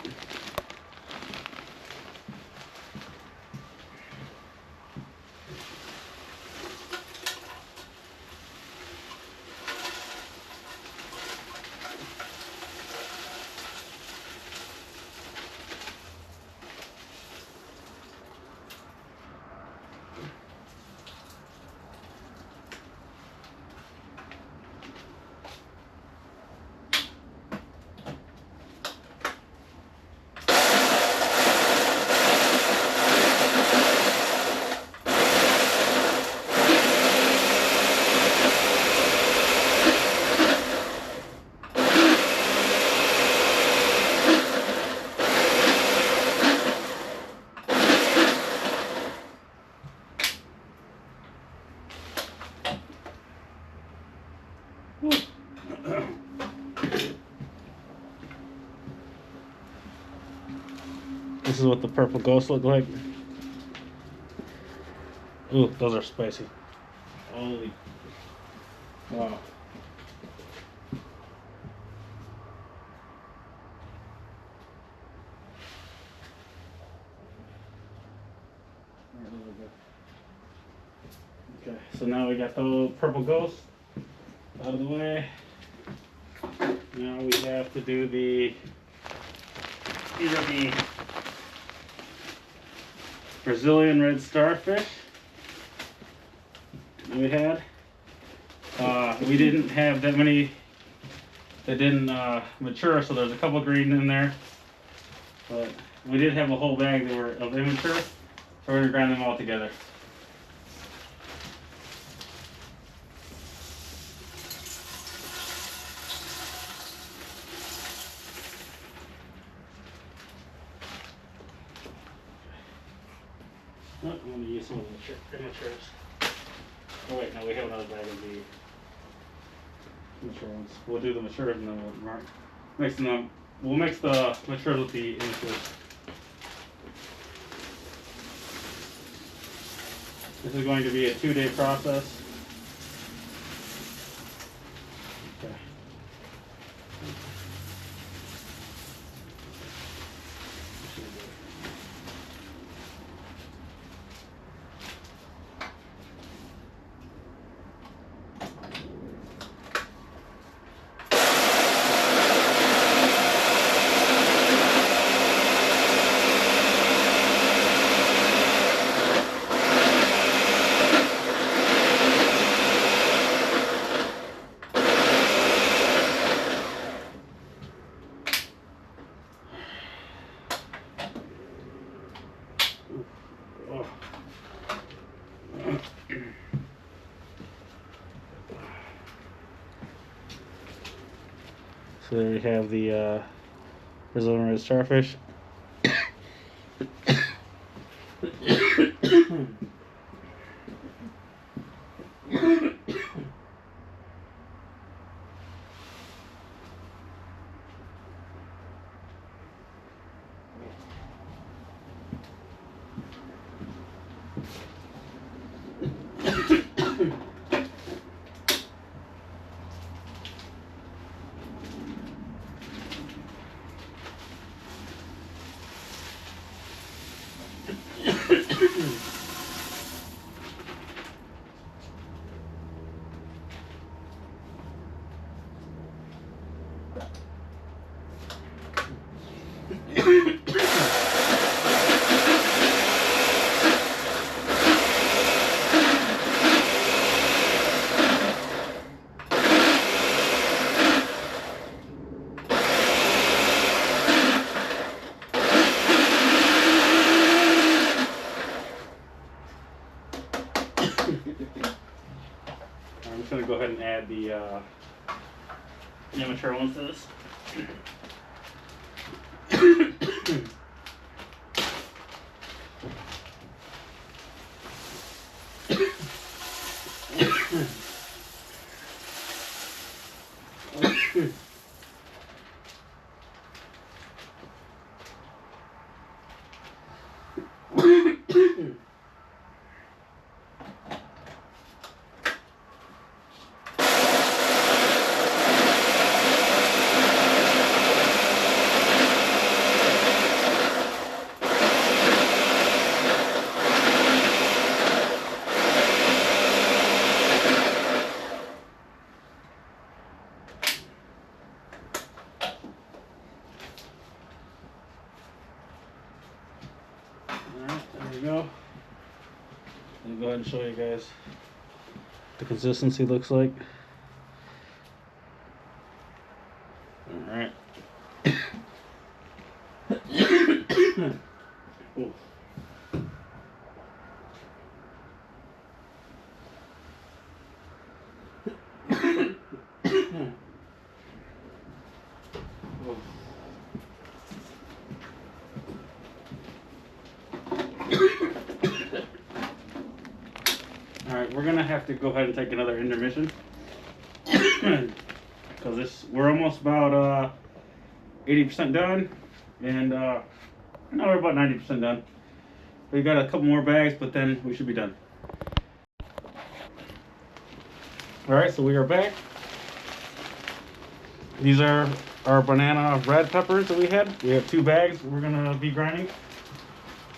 This is what the purple ghosts look like. Ooh, those are spicy. Holy. Wow. Okay, so now we got the purple ghost out of the way. Now we have to do these are the Brazilian red starfish that we had. We didn't have that many that didn't mature, so there's a couple green in there. But we did have a whole bag that were of immature, so we're going to grind them all together. Oh, I'm going to use some of the immatures. Oh wait, no, we have another bag of the mature ones. We'll do the matures and then we'll mix them up. We'll mix the matures with the immatures. This is going to be a 2-day process. Okay. So there you have the Brazilian red starfish. I'm just going to go ahead and add the immature ones to this. Alright, there we go. I'll go ahead and show you guys the consistency looks like. Alright. Ooh. Alright, we're gonna have to go ahead and take another intermission because we're almost about 80% done, and no, we're about 90% done. We got a couple more bags, but then we should be done. Alright, so we are back. These are our banana red peppers that we had. We have 2 bags we're gonna be grinding.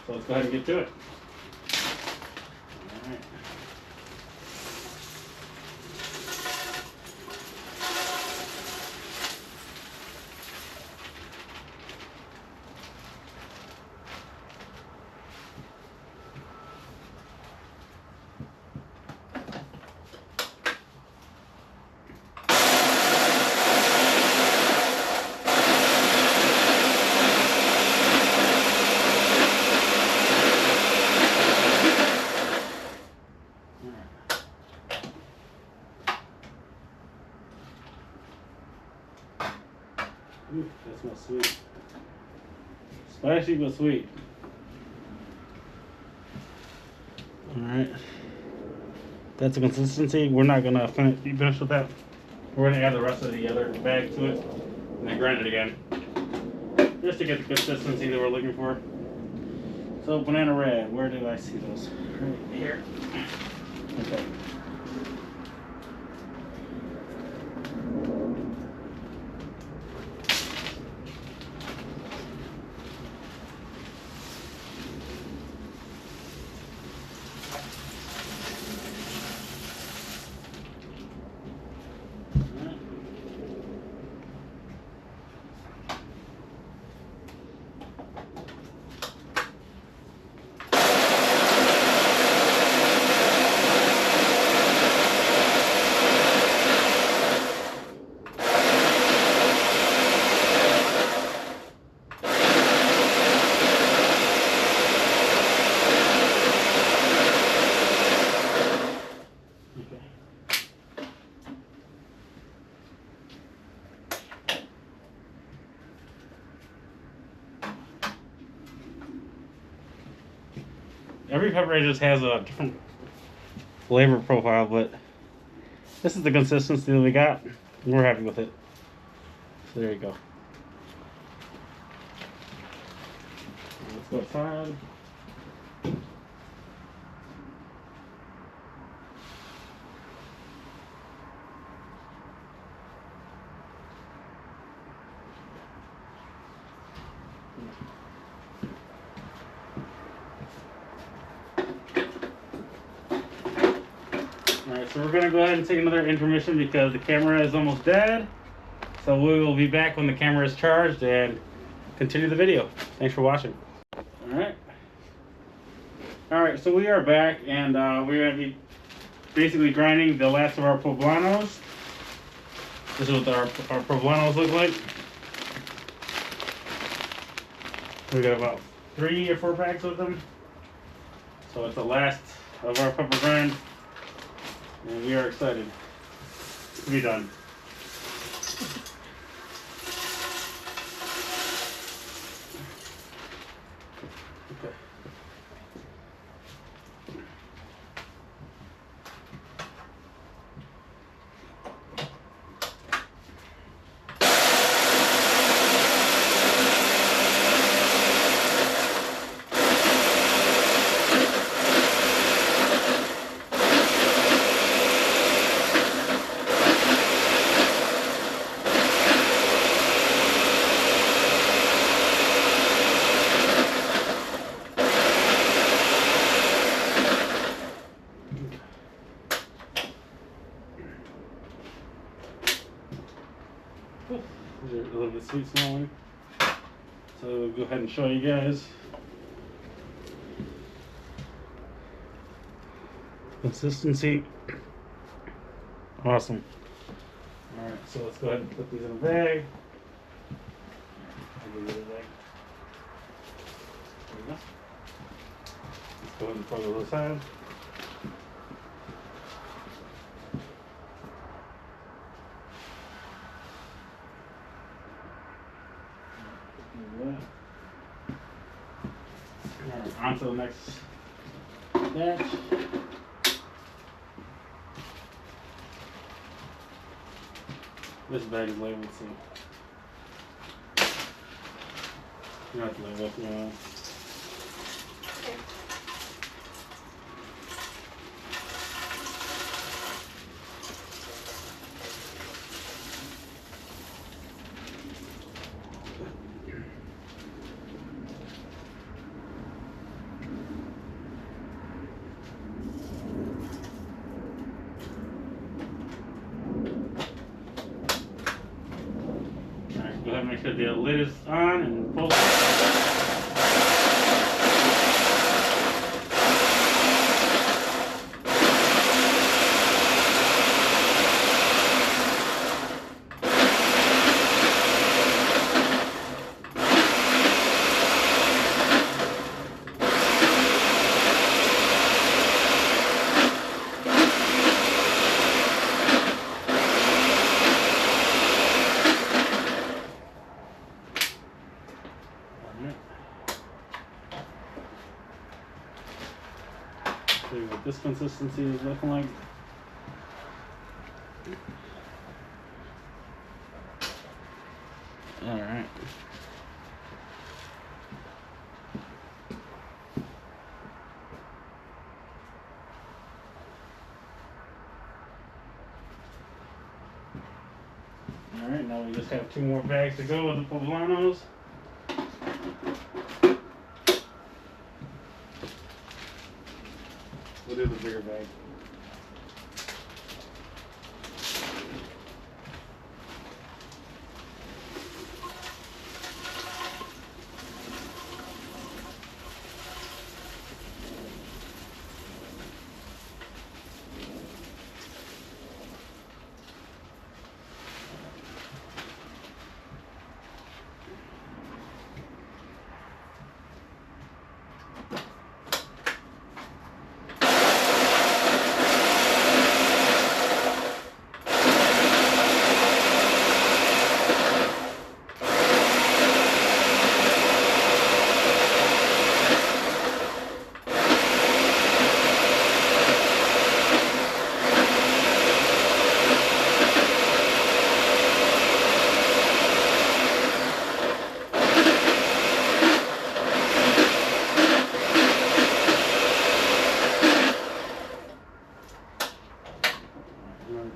So let's go ahead and get to it. Alright. Ooh, that smells sweet. Spicy but sweet. Alright. That's the consistency. We're not gonna be finished with that. We're gonna add the rest of the other bag to it and then grind it again. Just to get the consistency that we're looking for. So banana red, where do I see those? Right here. Okay. Every pepper just has a different flavor profile, but this is the consistency that we got. We're happy with it. So there you go. Let's go outside. Alright, so we're going to go ahead and take another intermission because the camera is almost dead. So we will be back when the camera is charged and continue the video. Thanks for watching. Alright, so we are back, and we're going to be basically grinding the last of our poblanos. This is what our poblanos look like. We got about 3 or 4 packs of them. So it's the last of our pepper grind. And we are excited to be done. Okay. These are a little bit sweet smelling. So we'll go ahead and show you guys. Consistency. Awesome. Alright, so let's go ahead and put these in a bag. I'll give you the bag. There we go. Let's go ahead and throw it to the side. Alright, on to the next batch. This bag is labeled, so you don't have to label it if you want. Go ahead and make sure the lid is on and pull. See what this consistency is looking like. All right. All right, now we just have 2 more bags to go with the poblanos. We'll do the bigger bag.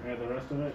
Add the rest of it.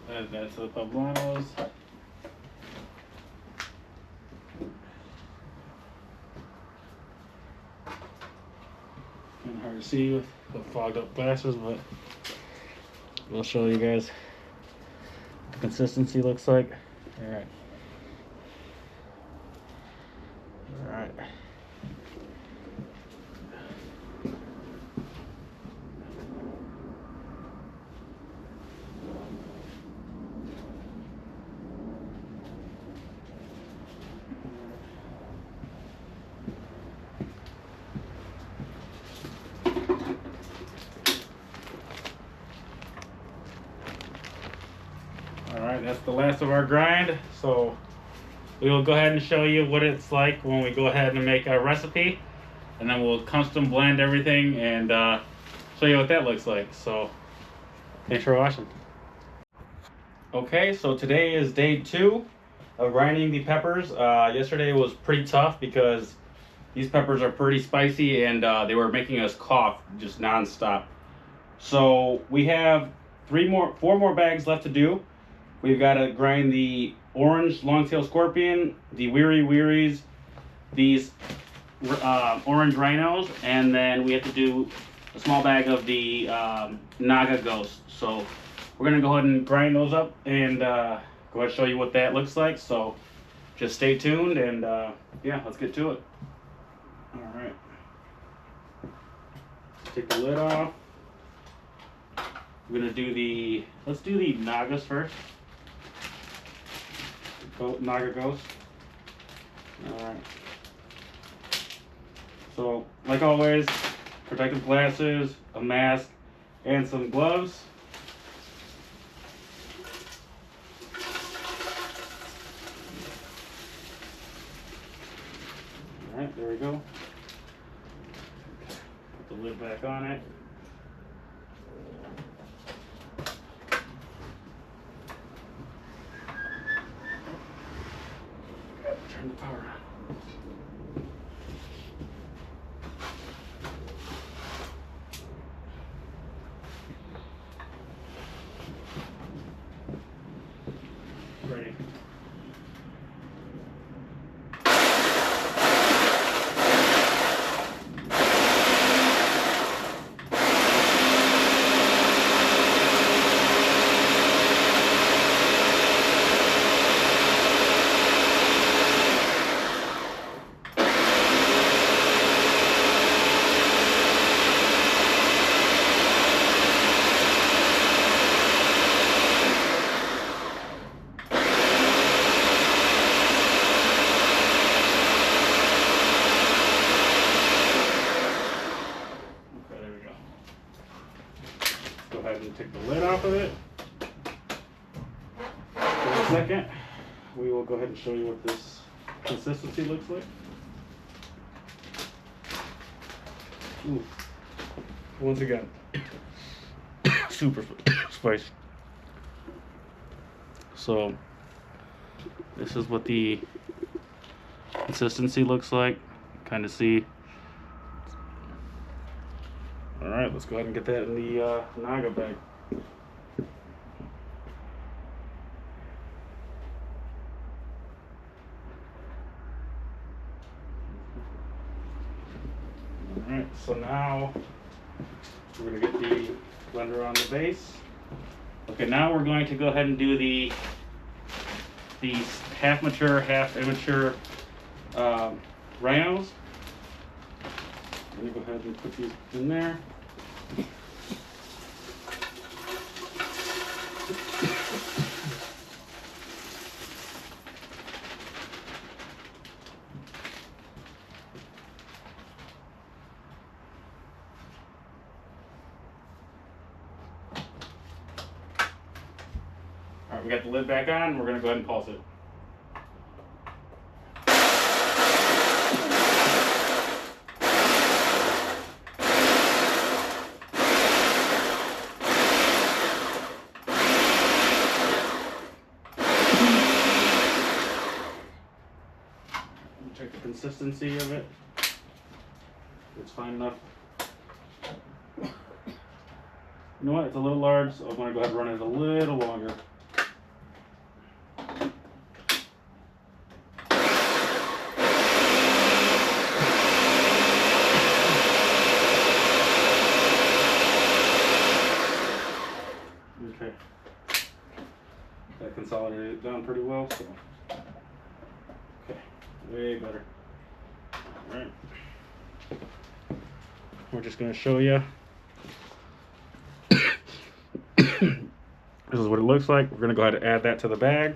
Add that to the poblanos. Kind of hard to see with the fogged up glasses, but we'll show you guys what the consistency looks like. All right. right. Alright, that's the last of our grind. So we will go ahead and show you what it's like when we go ahead and make our recipe. And then we'll custom blend everything and show you what that looks like. So thanks for watching. Okay, so today is day 2 of grinding the peppers. Yesterday was pretty tough because these peppers are pretty spicy and they were making us cough just non-stop. So we have 4 more bags left to do. We've got to grind the orange long-tailed scorpion, the weary wearies, these orange rhinos, and then we have to do a small bag of the naga ghost. So we're gonna go ahead and grind those up and go ahead and show you what that looks like. So just stay tuned and yeah, let's get to it. All right, take the lid off. We're gonna do let's do the nagas first. Naga ghost. All right. So, like always, protective glasses, a mask, and some gloves. All right, there we go. Put the lid back on it. Turn the power on. Ready. Go ahead and take the lid off of it. For a second, we will go ahead and show you what this consistency looks like. Ooh. Once again, super spicy. So this is what the consistency looks like. Kind of see. All right, let's go ahead and get that in the naga bag. All right, so now we're gonna get the blender on the base. Okay, now we're going to go ahead and do the half mature, half immature rhinos. I'm gonna go ahead and put these in there. All right, we got the lid back on. We're gonna go ahead and pulse it. Check the consistency of it. It's fine enough. You know what? It's a little large, so I'm going to go ahead and run it a little longer. Okay. That consolidated it down pretty well, so. Okay, way better. Alright. We're just going to show you. This is what it looks like. We're going to go ahead and add that to the bag.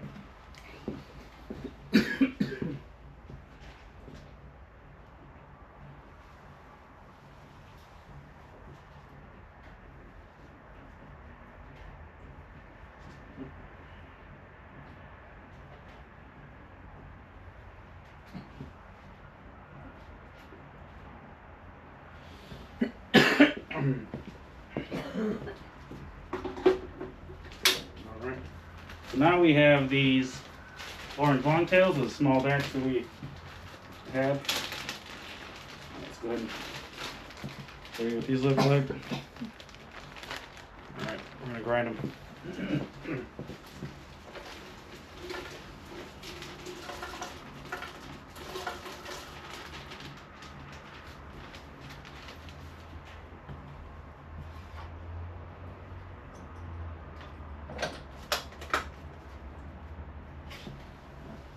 Alright. So now we have these orange longtails, the small batch that we had. Let's go ahead and show you what these look like. Alright, we're going to grind them.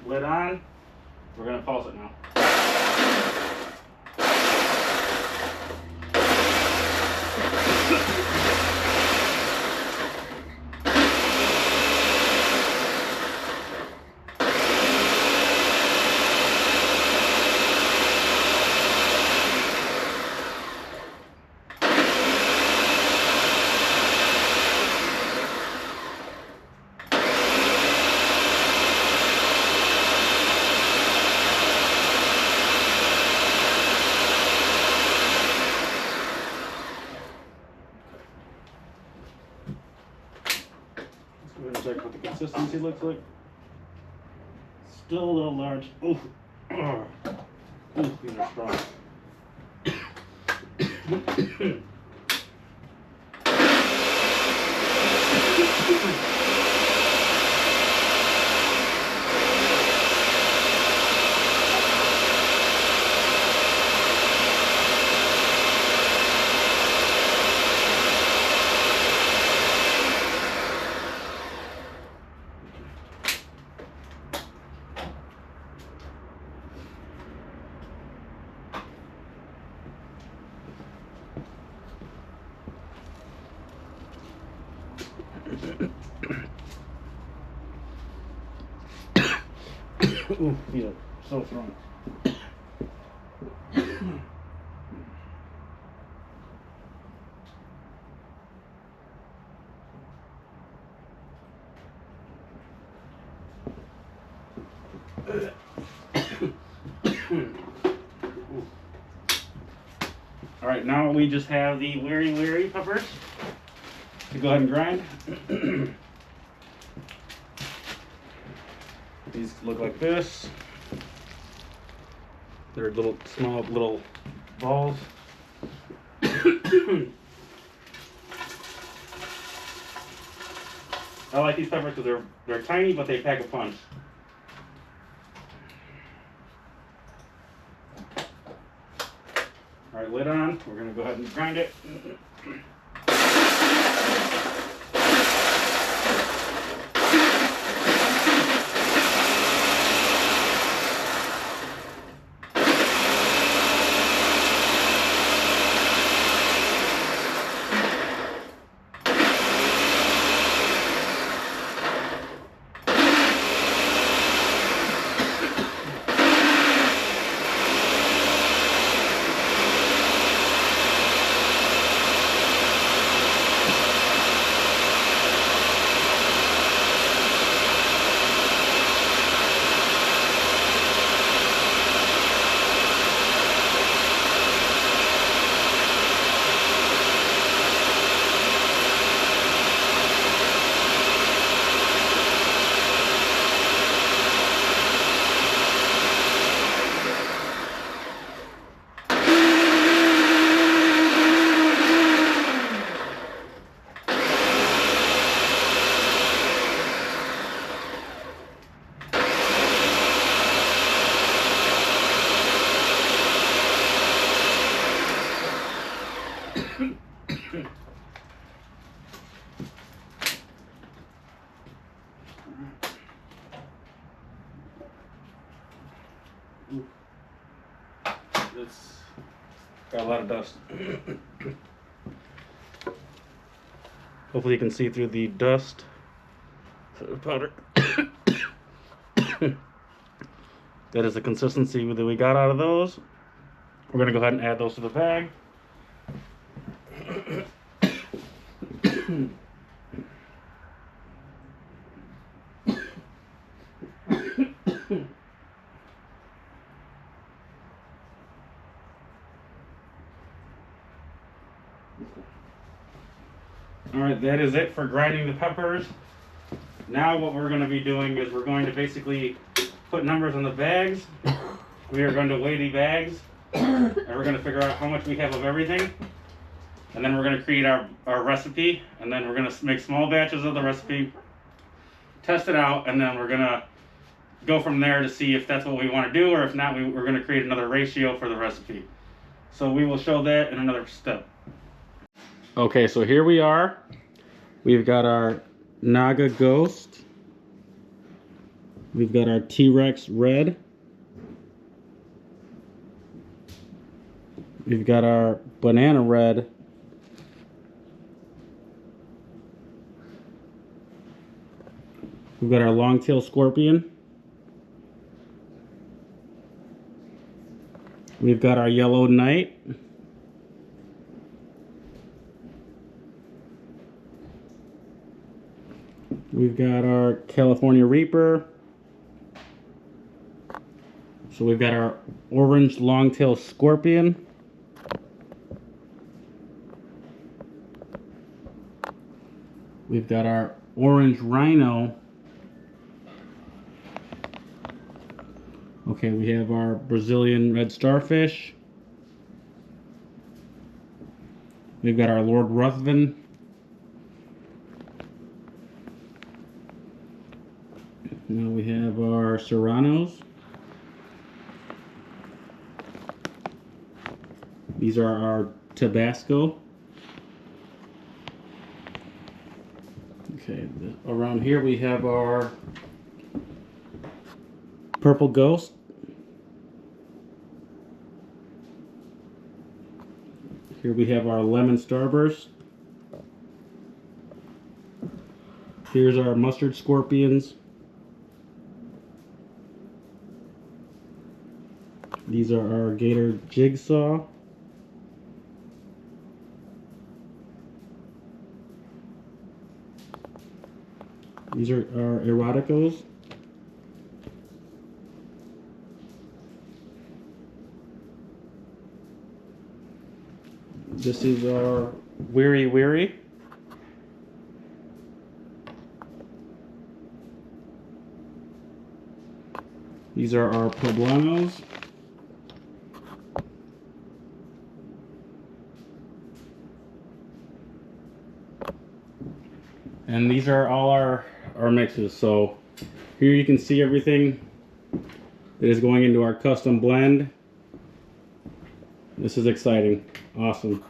Lid on. We're going to pulse it now. Go ahead and check what the consistency looks like. Still a little large. Ooh. Ooh, these are strong. Ooh, these are so strong. All right, now we just have the weary peppers to go ahead and grind. These look like this. They're little, small, little balls. I like these peppers because they're tiny, but they pack a punch. All right, lid on. We're gonna go ahead and grind it. Ooh. it's got a lot of dust. Hopefully you can see through the dust. Powder. That is the consistency that we got out of those. We're gonna go ahead and add those to the bag. Alright, that is it for grinding the peppers. Now what we're going to be doing is we're going to basically put numbers on the bags. We are going to weigh the bags, and we're going to figure out how much we have of everything. And then we're going to create our recipe, and then we're going to make small batches of the recipe, test it out, and then we're going to go from there to see if that's what we want to do, or if not, we're going to create another ratio for the recipe. So we will show that in another step. Okay, so here we are. We've got our Naga Ghost. We've got our T-Rex Red. We've got our Banana Red. We've got our Longtail Scorpion. We've got our Yellow Knight. We've got our California Reaper. So we've got our Orange Longtail Scorpion. We've got our Orange Rhino. Okay, we have our Brazilian Red Starfish. We've got our Lord Ruthven. Now we have our Serranos. These are our Tabasco. Okay, around here we have our Purple Ghost. Here we have our Lemon Starburst. Here's our Mustard Scorpions. These are our Gator Jigsaw. These are our Eroticos. This is our Weary Weary. These are our Poblanos. And these are all our mixes. So here you can see everything that is going into our custom blend. This is exciting. Awesome.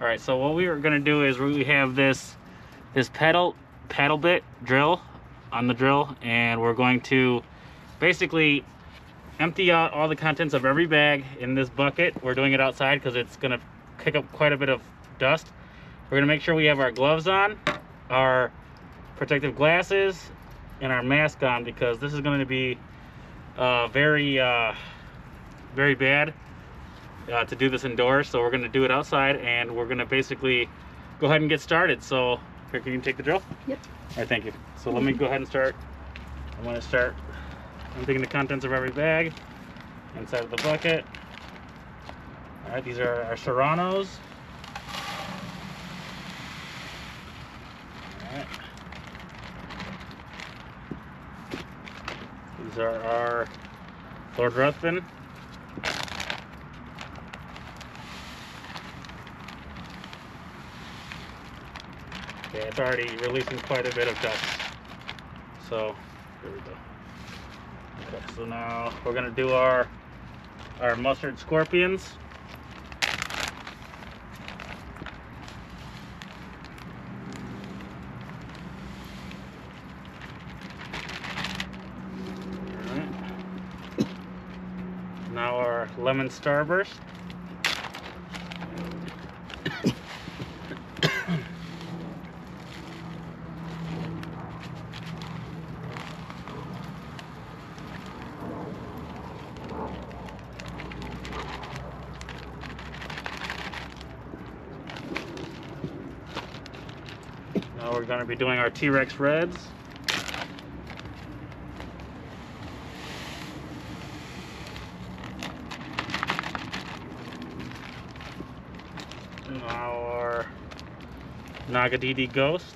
Alright, so what we are going to do is we have this paddle bit drill on the drill, and we're going to basically empty out all the contents of every bag in this bucket. We're doing it outside because it's going to kick up quite a bit of dust. We're going to make sure we have our gloves on, our protective glasses, and our mask on, because this is going to be very bad to do this indoors. So we're going to do it outside, and we're going to basically go ahead and get started. So here, can you take the drill? Yep. All right, thank you. So let me go ahead and start. I'm going to start emptying the contents of every bag inside of the bucket. All right, these are our Serranos. All right. These are our Lord Ruthven. Okay, it's already releasing quite a bit of dust. So, here we go. Okay, so now we're gonna do our Mustard Scorpions. lemon starburst. Now we're going to be doing our T-Rex Reds. Now our Nagadidi Ghost.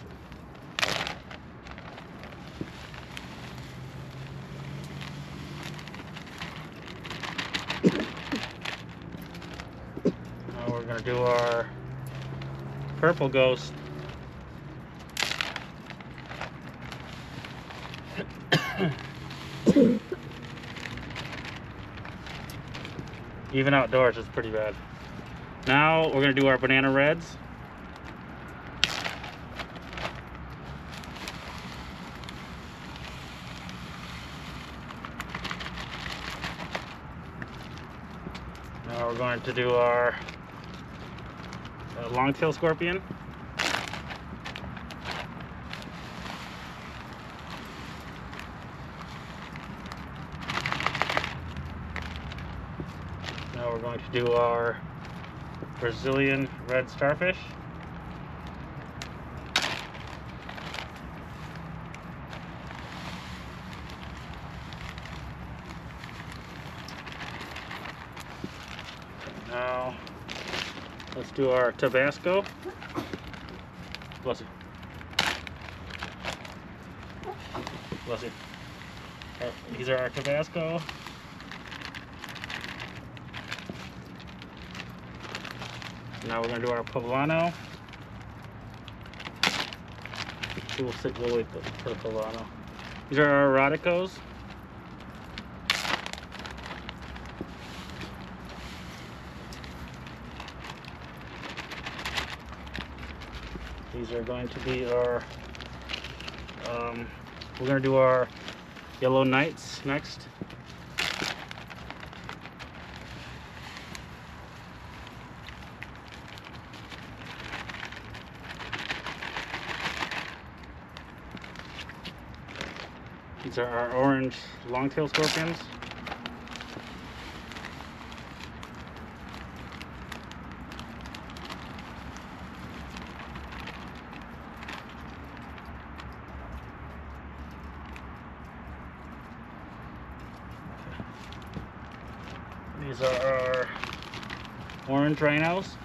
Now we're going to do our Purple Ghost. Even outdoors, it's pretty bad. Now we're going to do our Banana Reds. Now we're going to do our Longtail Scorpion. Now we're going to do our Brazilian Red Starfish. Now let's do our Tabasco. Bless you. Bless you. These are our Tabasco. Now we're going to do our Poblano. We'll wait for the Poblano. These are our Eroticos. These are going to be our, we're going to do our Yellow Knights next. These are our orange Longtail Scorpions. These are our orange rhinos.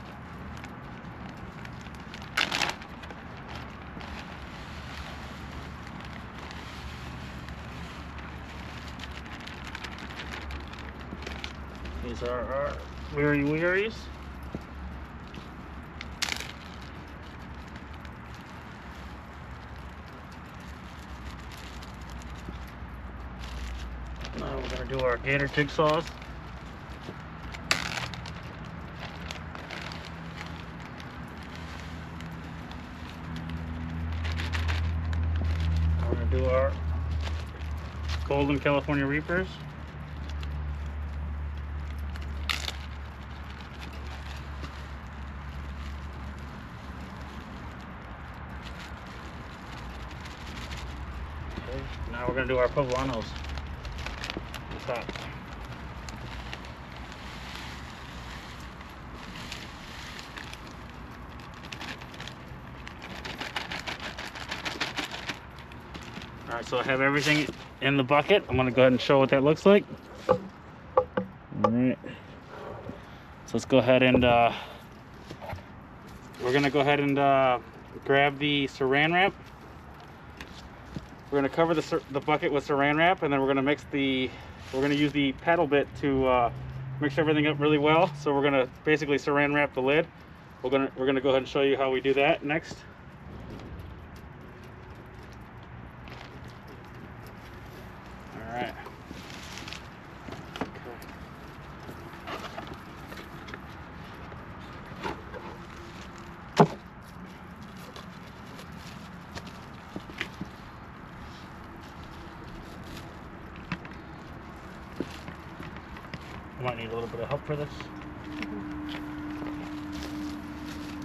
These are our Weary Wearies. Now we're going to do our Gator Jigsaws. We're going to do our Golden California Reapers. Now we're going to do our Poblanos. Alright, so I have everything in the bucket. I'm going to go ahead and show what that looks like. Alright. So let's go ahead and we're going to go ahead and grab the saran wrap. We're going to cover the bucket with saran wrap, and then we're going to use the paddle bit to mix everything up really well. So we're going to basically saran wrap the lid. We're going to go ahead and show you how we do that next. All right. I might need a little bit of help for this.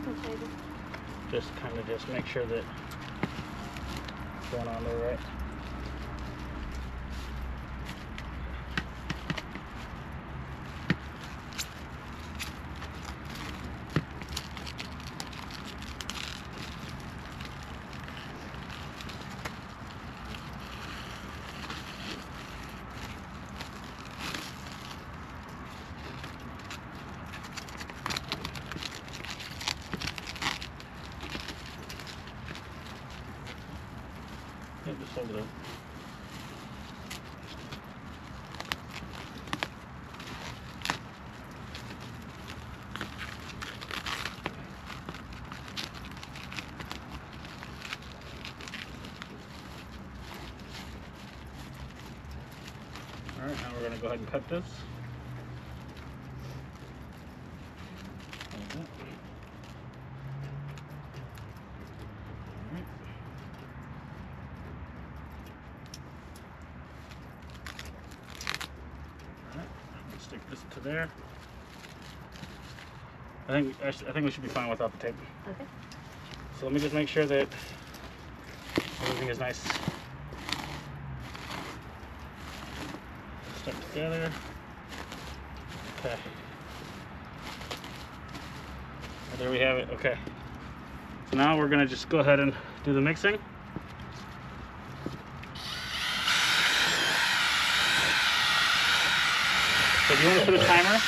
Okay. Just kind of just make sure that it's going on there right. Yeah, just hold it up. Alright, now we're going to go ahead and cut this. Like that. Alright. Alright, let's stick this to there. I think we should be fine without the tape. Okay. So let me just make sure that everything is nice stuck together. Okay. Well, there we have it. Okay. So now we're gonna just go ahead and do the mixing. So do you want to put a timer?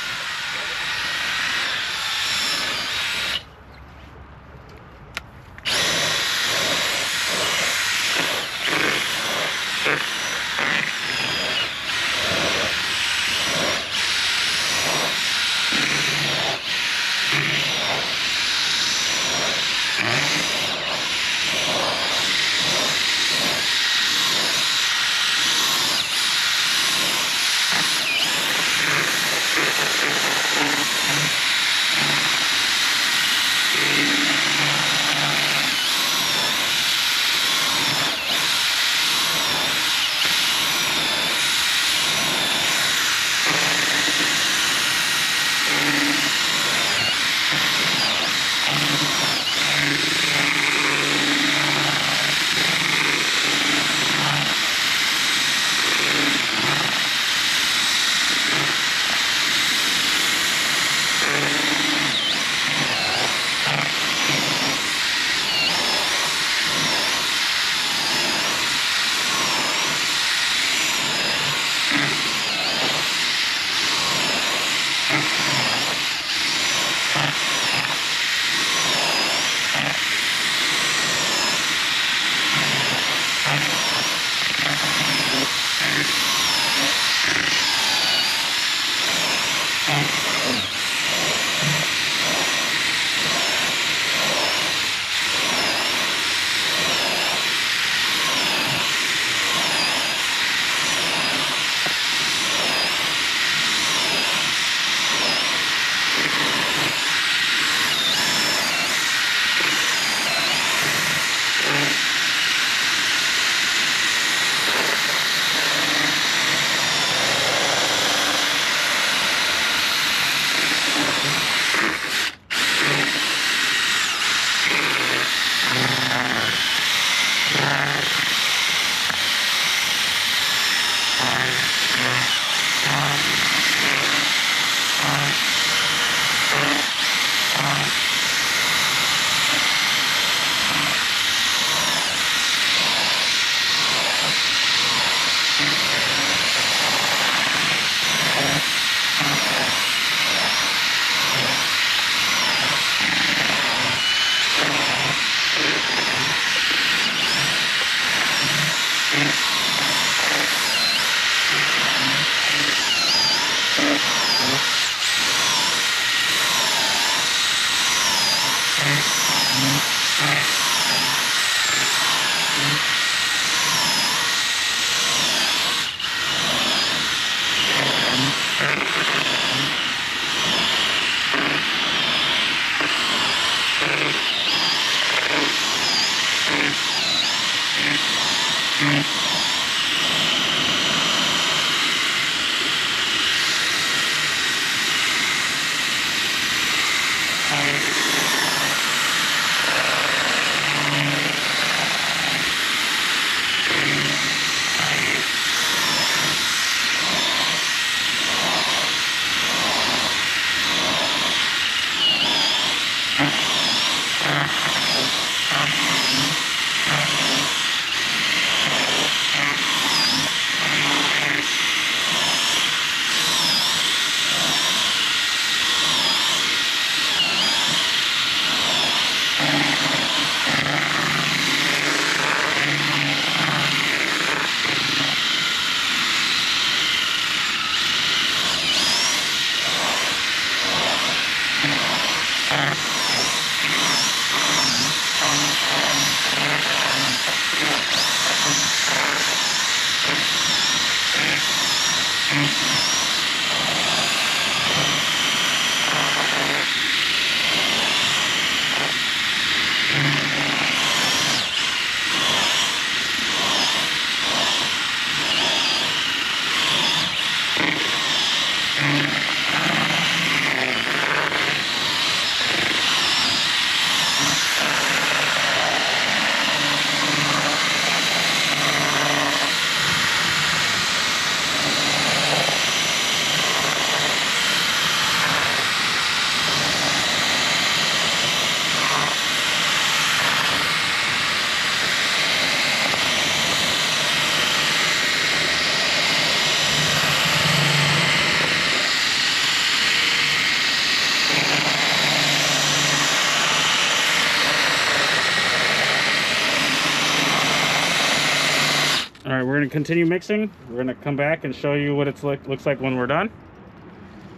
All right, we're gonna continue mixing. We're gonna come back and show you what it looks like when we're done.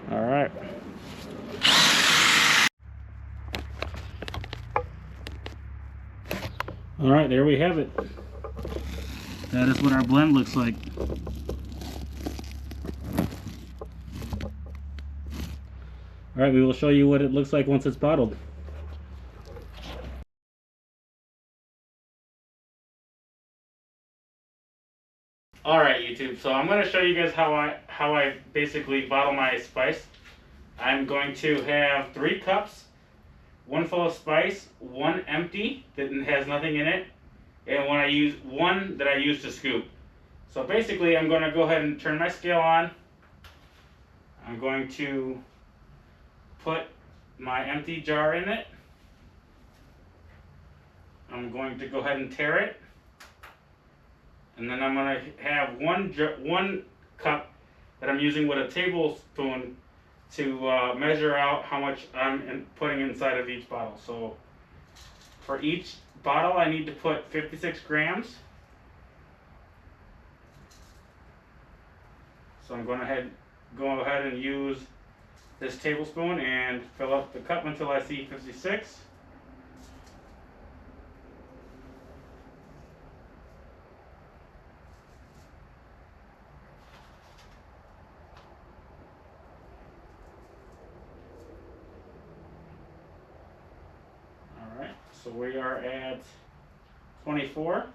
All right. All right, there we have it. That is what our blend looks like. All right, we will show you what it looks like once it's bottled. All right, YouTube. So I'm going to show you guys how I basically bottle my spice. I'm going to have 3 cups, 1 full of spice, 1 empty that has nothing in it, and one that I use to scoop. So basically, I'm going to go ahead and turn my scale on. I'm going to put my empty jar in it. I'm going to go ahead and tare it. And then I'm going to have one cup that I'm using with a tablespoon to measure out how much I'm putting inside of each bottle. So for each bottle, I need to put 56 grams. So I'm going to go ahead and use this tablespoon and fill up the cup until I see 56. So we are at 24.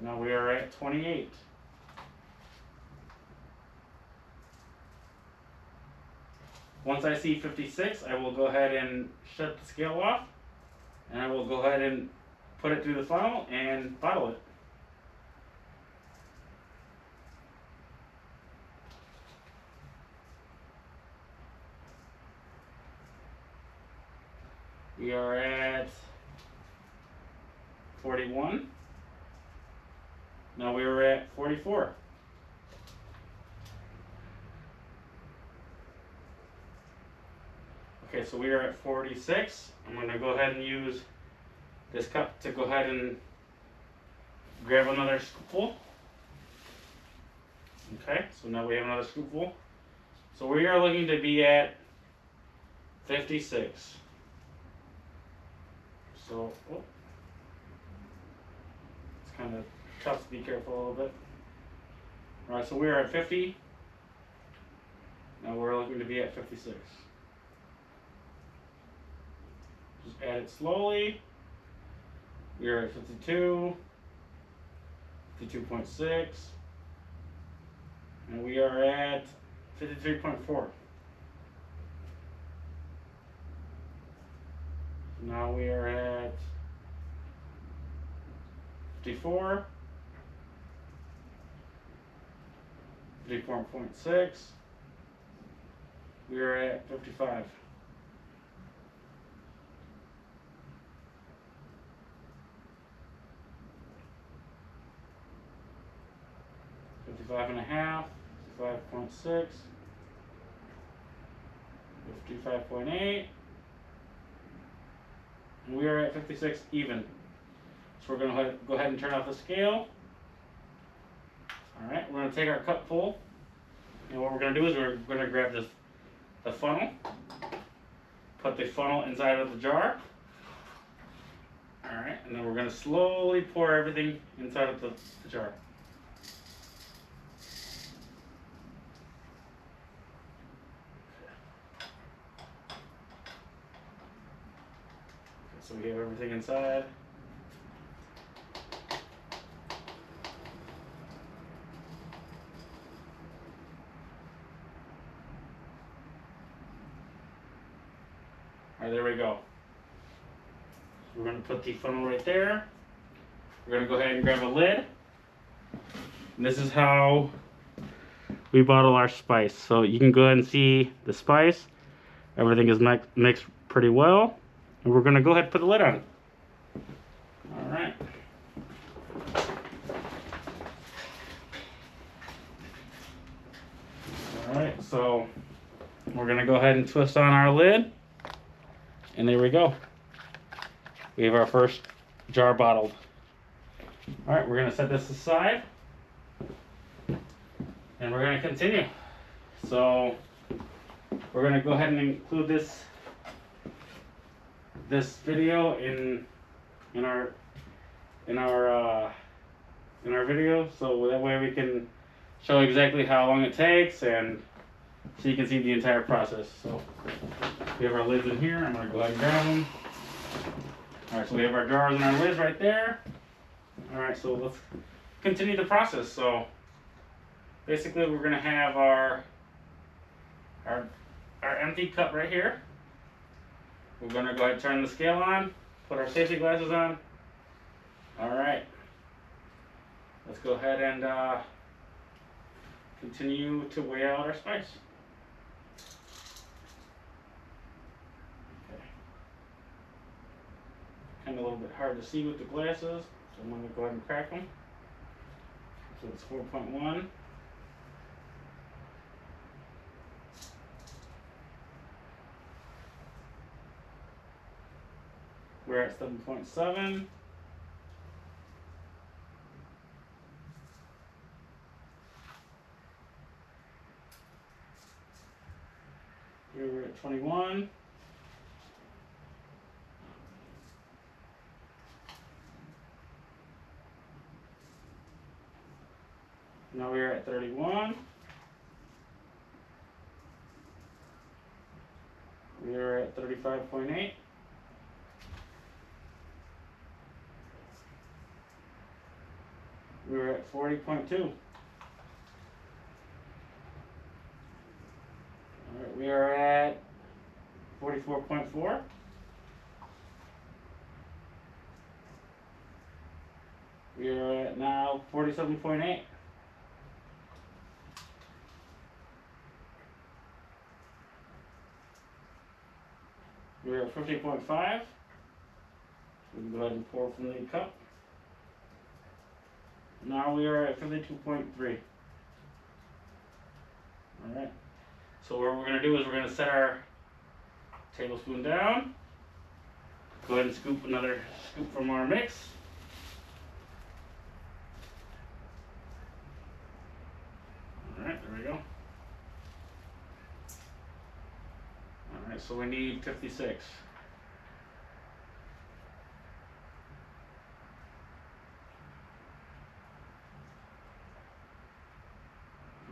Now we are at 28. Once I see 56, I will go ahead and shut the scale off, and I will go ahead and put it through the funnel and bottle it. We are at 41. Now we are at 44. Okay, so we are at 46. I'm going to go ahead and use this cup to go ahead and grab another scoopful. Okay, so now we have another scoopful. So we are looking to be at 56. So, it's kind of tough to be careful a little bit. Alright, so we are at 50. Now we're looking to be at 56. Just add it slowly. We are at 52, 52.6, and we are at 53.4. Now we are at 54, 54.6. We are at 55. 55 and a half, 55.6, 55.8, and we are at 56 even. So we're going to go ahead and turn off the scale. Alright, we're going to take our cup full, and what we're going to do is we're going to grab the funnel, put the funnel inside of the jar. Alright, and then we're going to slowly pour everything inside of the jar. So we have everything inside. Alright, there we go. So we're going to put the funnel right there. We're going to go ahead and grab a lid. And this is how we bottle our spice. So you can go ahead and see the spice. Everything is mixed pretty well. And we're going to go ahead and put the lid on. Alright. Alright, so we're going to go ahead and twist on our lid. And there we go. We have our first jar bottled. Alright, we're going to set this aside. And we're going to continue. So we're going to go ahead and include this video in our video, so that way we can show exactly how long it takes, and so you can see the entire process. So we have our lids in here. I'm going to go ahead and grab them. Alright, so we have our jars and our lids right there. Alright, so let's continue the process. So basically we're going to have our empty cup right here. We're going to go ahead and turn the scale on, put our safety glasses on. Alright, let's go ahead and continue to weigh out our spice. Okay. Kind of a little bit hard to see with the glasses, so I'm going to go ahead and crack them. So it's 4.1. We're at 7.7. Here we're at 21. Now we're at 31. We're at 35.8. We're at 40.2. Alright, we are at 44.4. We are at now 47.8. We're at 50.5. We can go ahead and pour from the cup. Now we are at 52.3. Alright. So what we're going to do is we're going to set our tablespoon down. Go ahead and scoop another scoop from our mix. Alright, there we go. Alright, so we need 56.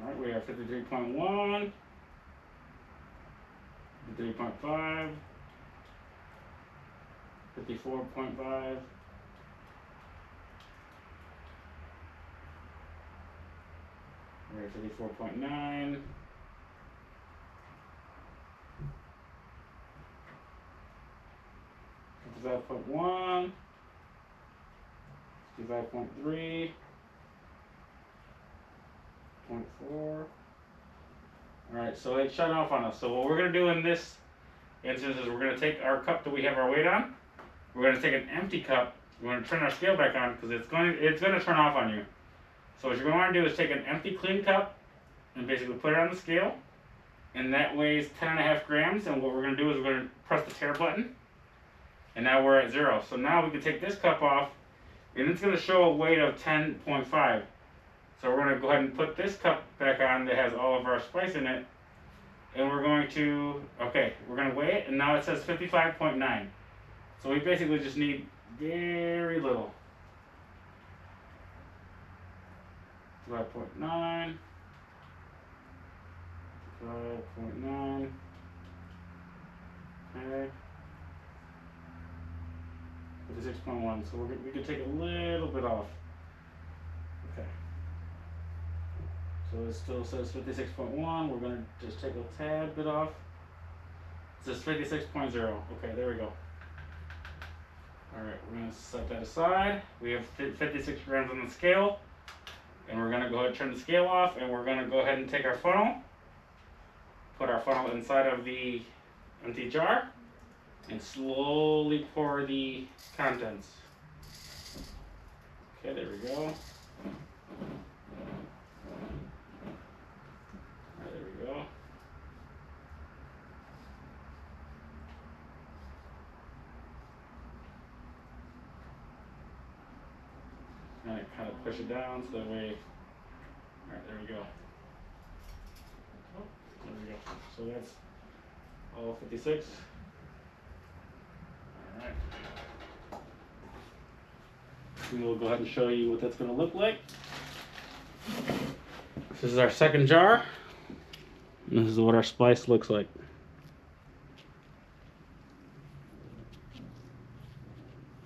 Alright, we are 53.1, 53.5, 54.5, we're at 54.9, 55.1, 55.3, 0.4. Alright, so it shut off on us. So what we're going to do in this instance is we're going to take our cup that we have our weight on. We're going to take an empty cup. We're going to turn our scale back on because it's going to turn off on you. So what you're going to want to do is take an empty clean cup and basically put it on the scale. And that weighs 10.5 grams. And what we're going to do is we're going to press the tare button. And now we're at 0. So now we can take this cup off, and it's going to show a weight of 10.5. So we're going to go ahead and put this cup back on that has all of our spice in it. And we're going to, we're going to weigh it, and now it says 55.9. So we basically just need very little. 5.9. 5.9. Okay. 56.1. So we can take a little bit off. Okay. So it still says 56.1. We're going to just take a tad bit off. It says 56.0. Okay, there we go. Alright, we're going to set that aside. We have 56 grams on the scale. And we're going to go ahead and turn the scale off. And we're going to go ahead and take our funnel. Put our funnel inside of the empty jar. And slowly pour the contents. Okay, there we go. There we go. And I kind of push it down so that way. Alright, there we go. Oh, there we go. So that's all 56. Alright. We will go ahead and show you what that's going to look like. This is our second jar. And this is what our spice looks like.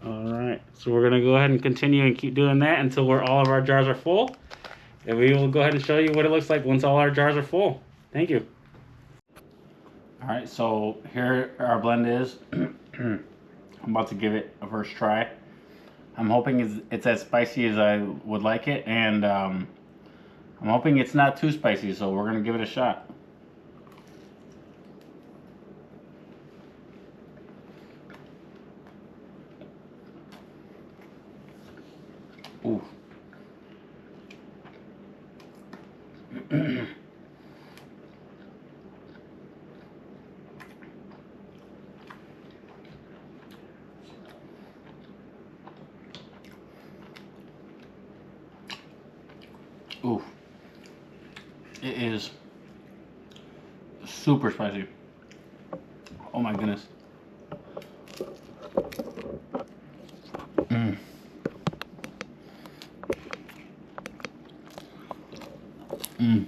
Alright, so we're going to go ahead and continue and keep doing that until all of our jars are full. And we will go ahead and show you what it looks like once all our jars are full. Thank you. Alright, so here our blend is. I'm about to give it a first try. I'm hoping it's as spicy as I would like it, and I'm hoping it's not too spicy, so we're going to give it a shot. Ooh. Ooh. It is super spicy. Oh my goodness. Mmm. Mmm.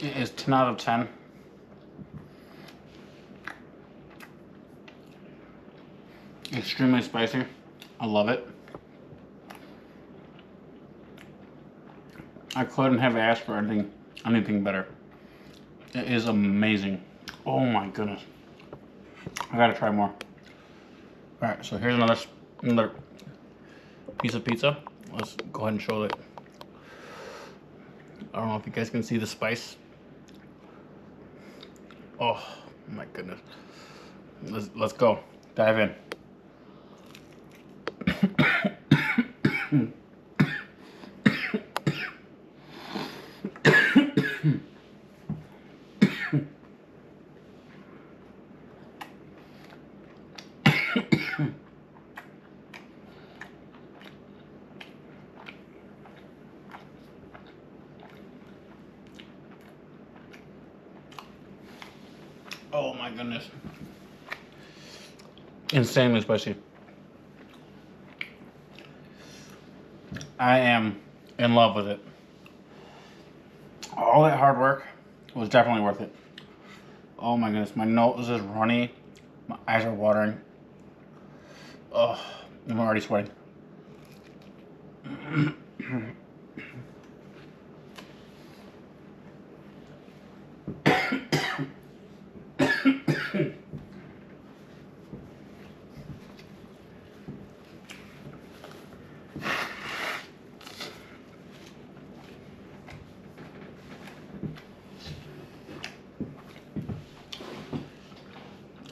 It is 10 out of 10. Extremely spicy. I love it. I couldn't have asked for anything better. It is amazing. Oh my goodness. I gotta try more. Alright, so here's another piece of pizza. Let's go ahead and show it. I don't know if you guys can see the spice. Oh my goodness. Let's go. Dive in. Oh my goodness. Insanely spicy. I am in love with it. All that hard work was definitely worth it. Oh my goodness, my nose is runny. My eyes are watering. Oh, I'm already sweating.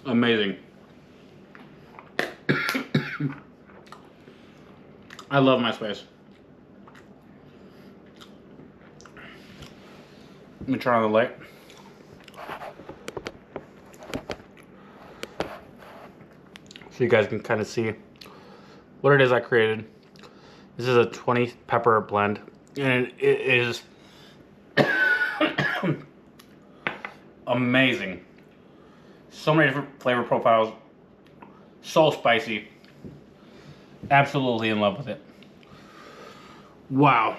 Amazing. I love my spice. Let me turn on the light. So you guys can kind of see what it is I created. This is a 20 pepper blend, and it is amazing. So many different flavor profiles, so spicy. Absolutely in love with it. Wow.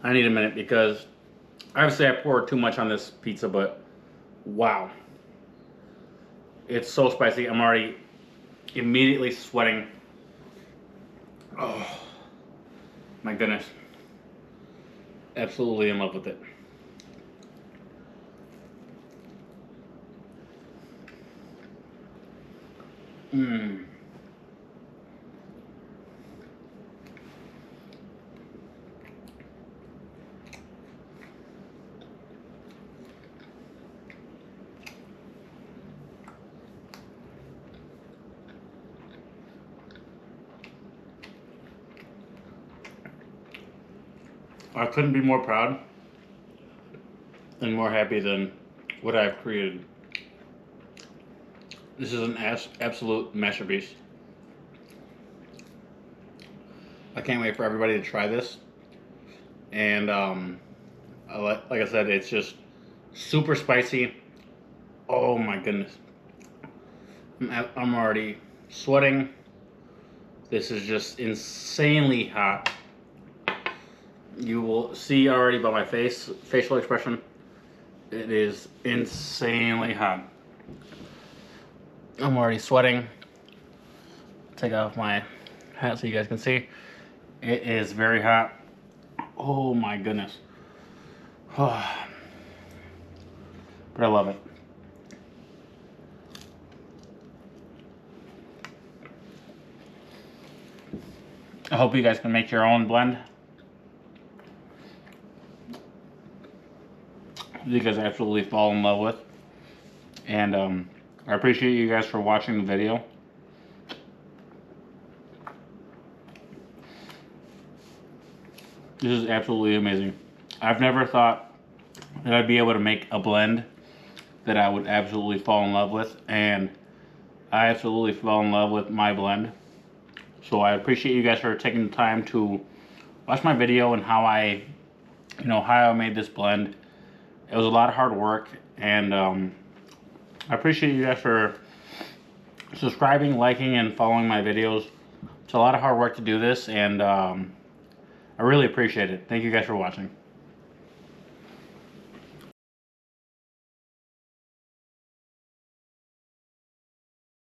I need a minute because obviously I poured too much on this pizza, but wow. It's so spicy. I'm already immediately sweating. Oh my goodness. Absolutely in love with it. Mmm. I couldn't be more proud and more happy than what I've created. This is an absolute masterpiece. I can't wait for everybody to try this. And like I said, it's just super spicy. Oh my goodness. I'm already sweating. This is just insanely hot. You will see already by my facial expression, it is insanely hot. I'm already sweating. Take off my hat so you guys can see. It is very hot. Oh my goodness. But I love it. I hope you guys can make your own blend. You guys absolutely fall in love with. And I appreciate you guys for watching the video. This is absolutely amazing. I've never thought that I'd be able to make a blend that I would absolutely fall in love with, and I absolutely fell in love with my blend. So I appreciate you guys for taking the time to watch my video and how I made this blend. It was a lot of hard work, and I appreciate you guys for subscribing, liking, and following my videos. It's a lot of hard work to do this, and I really appreciate it. Thank you guys for watching.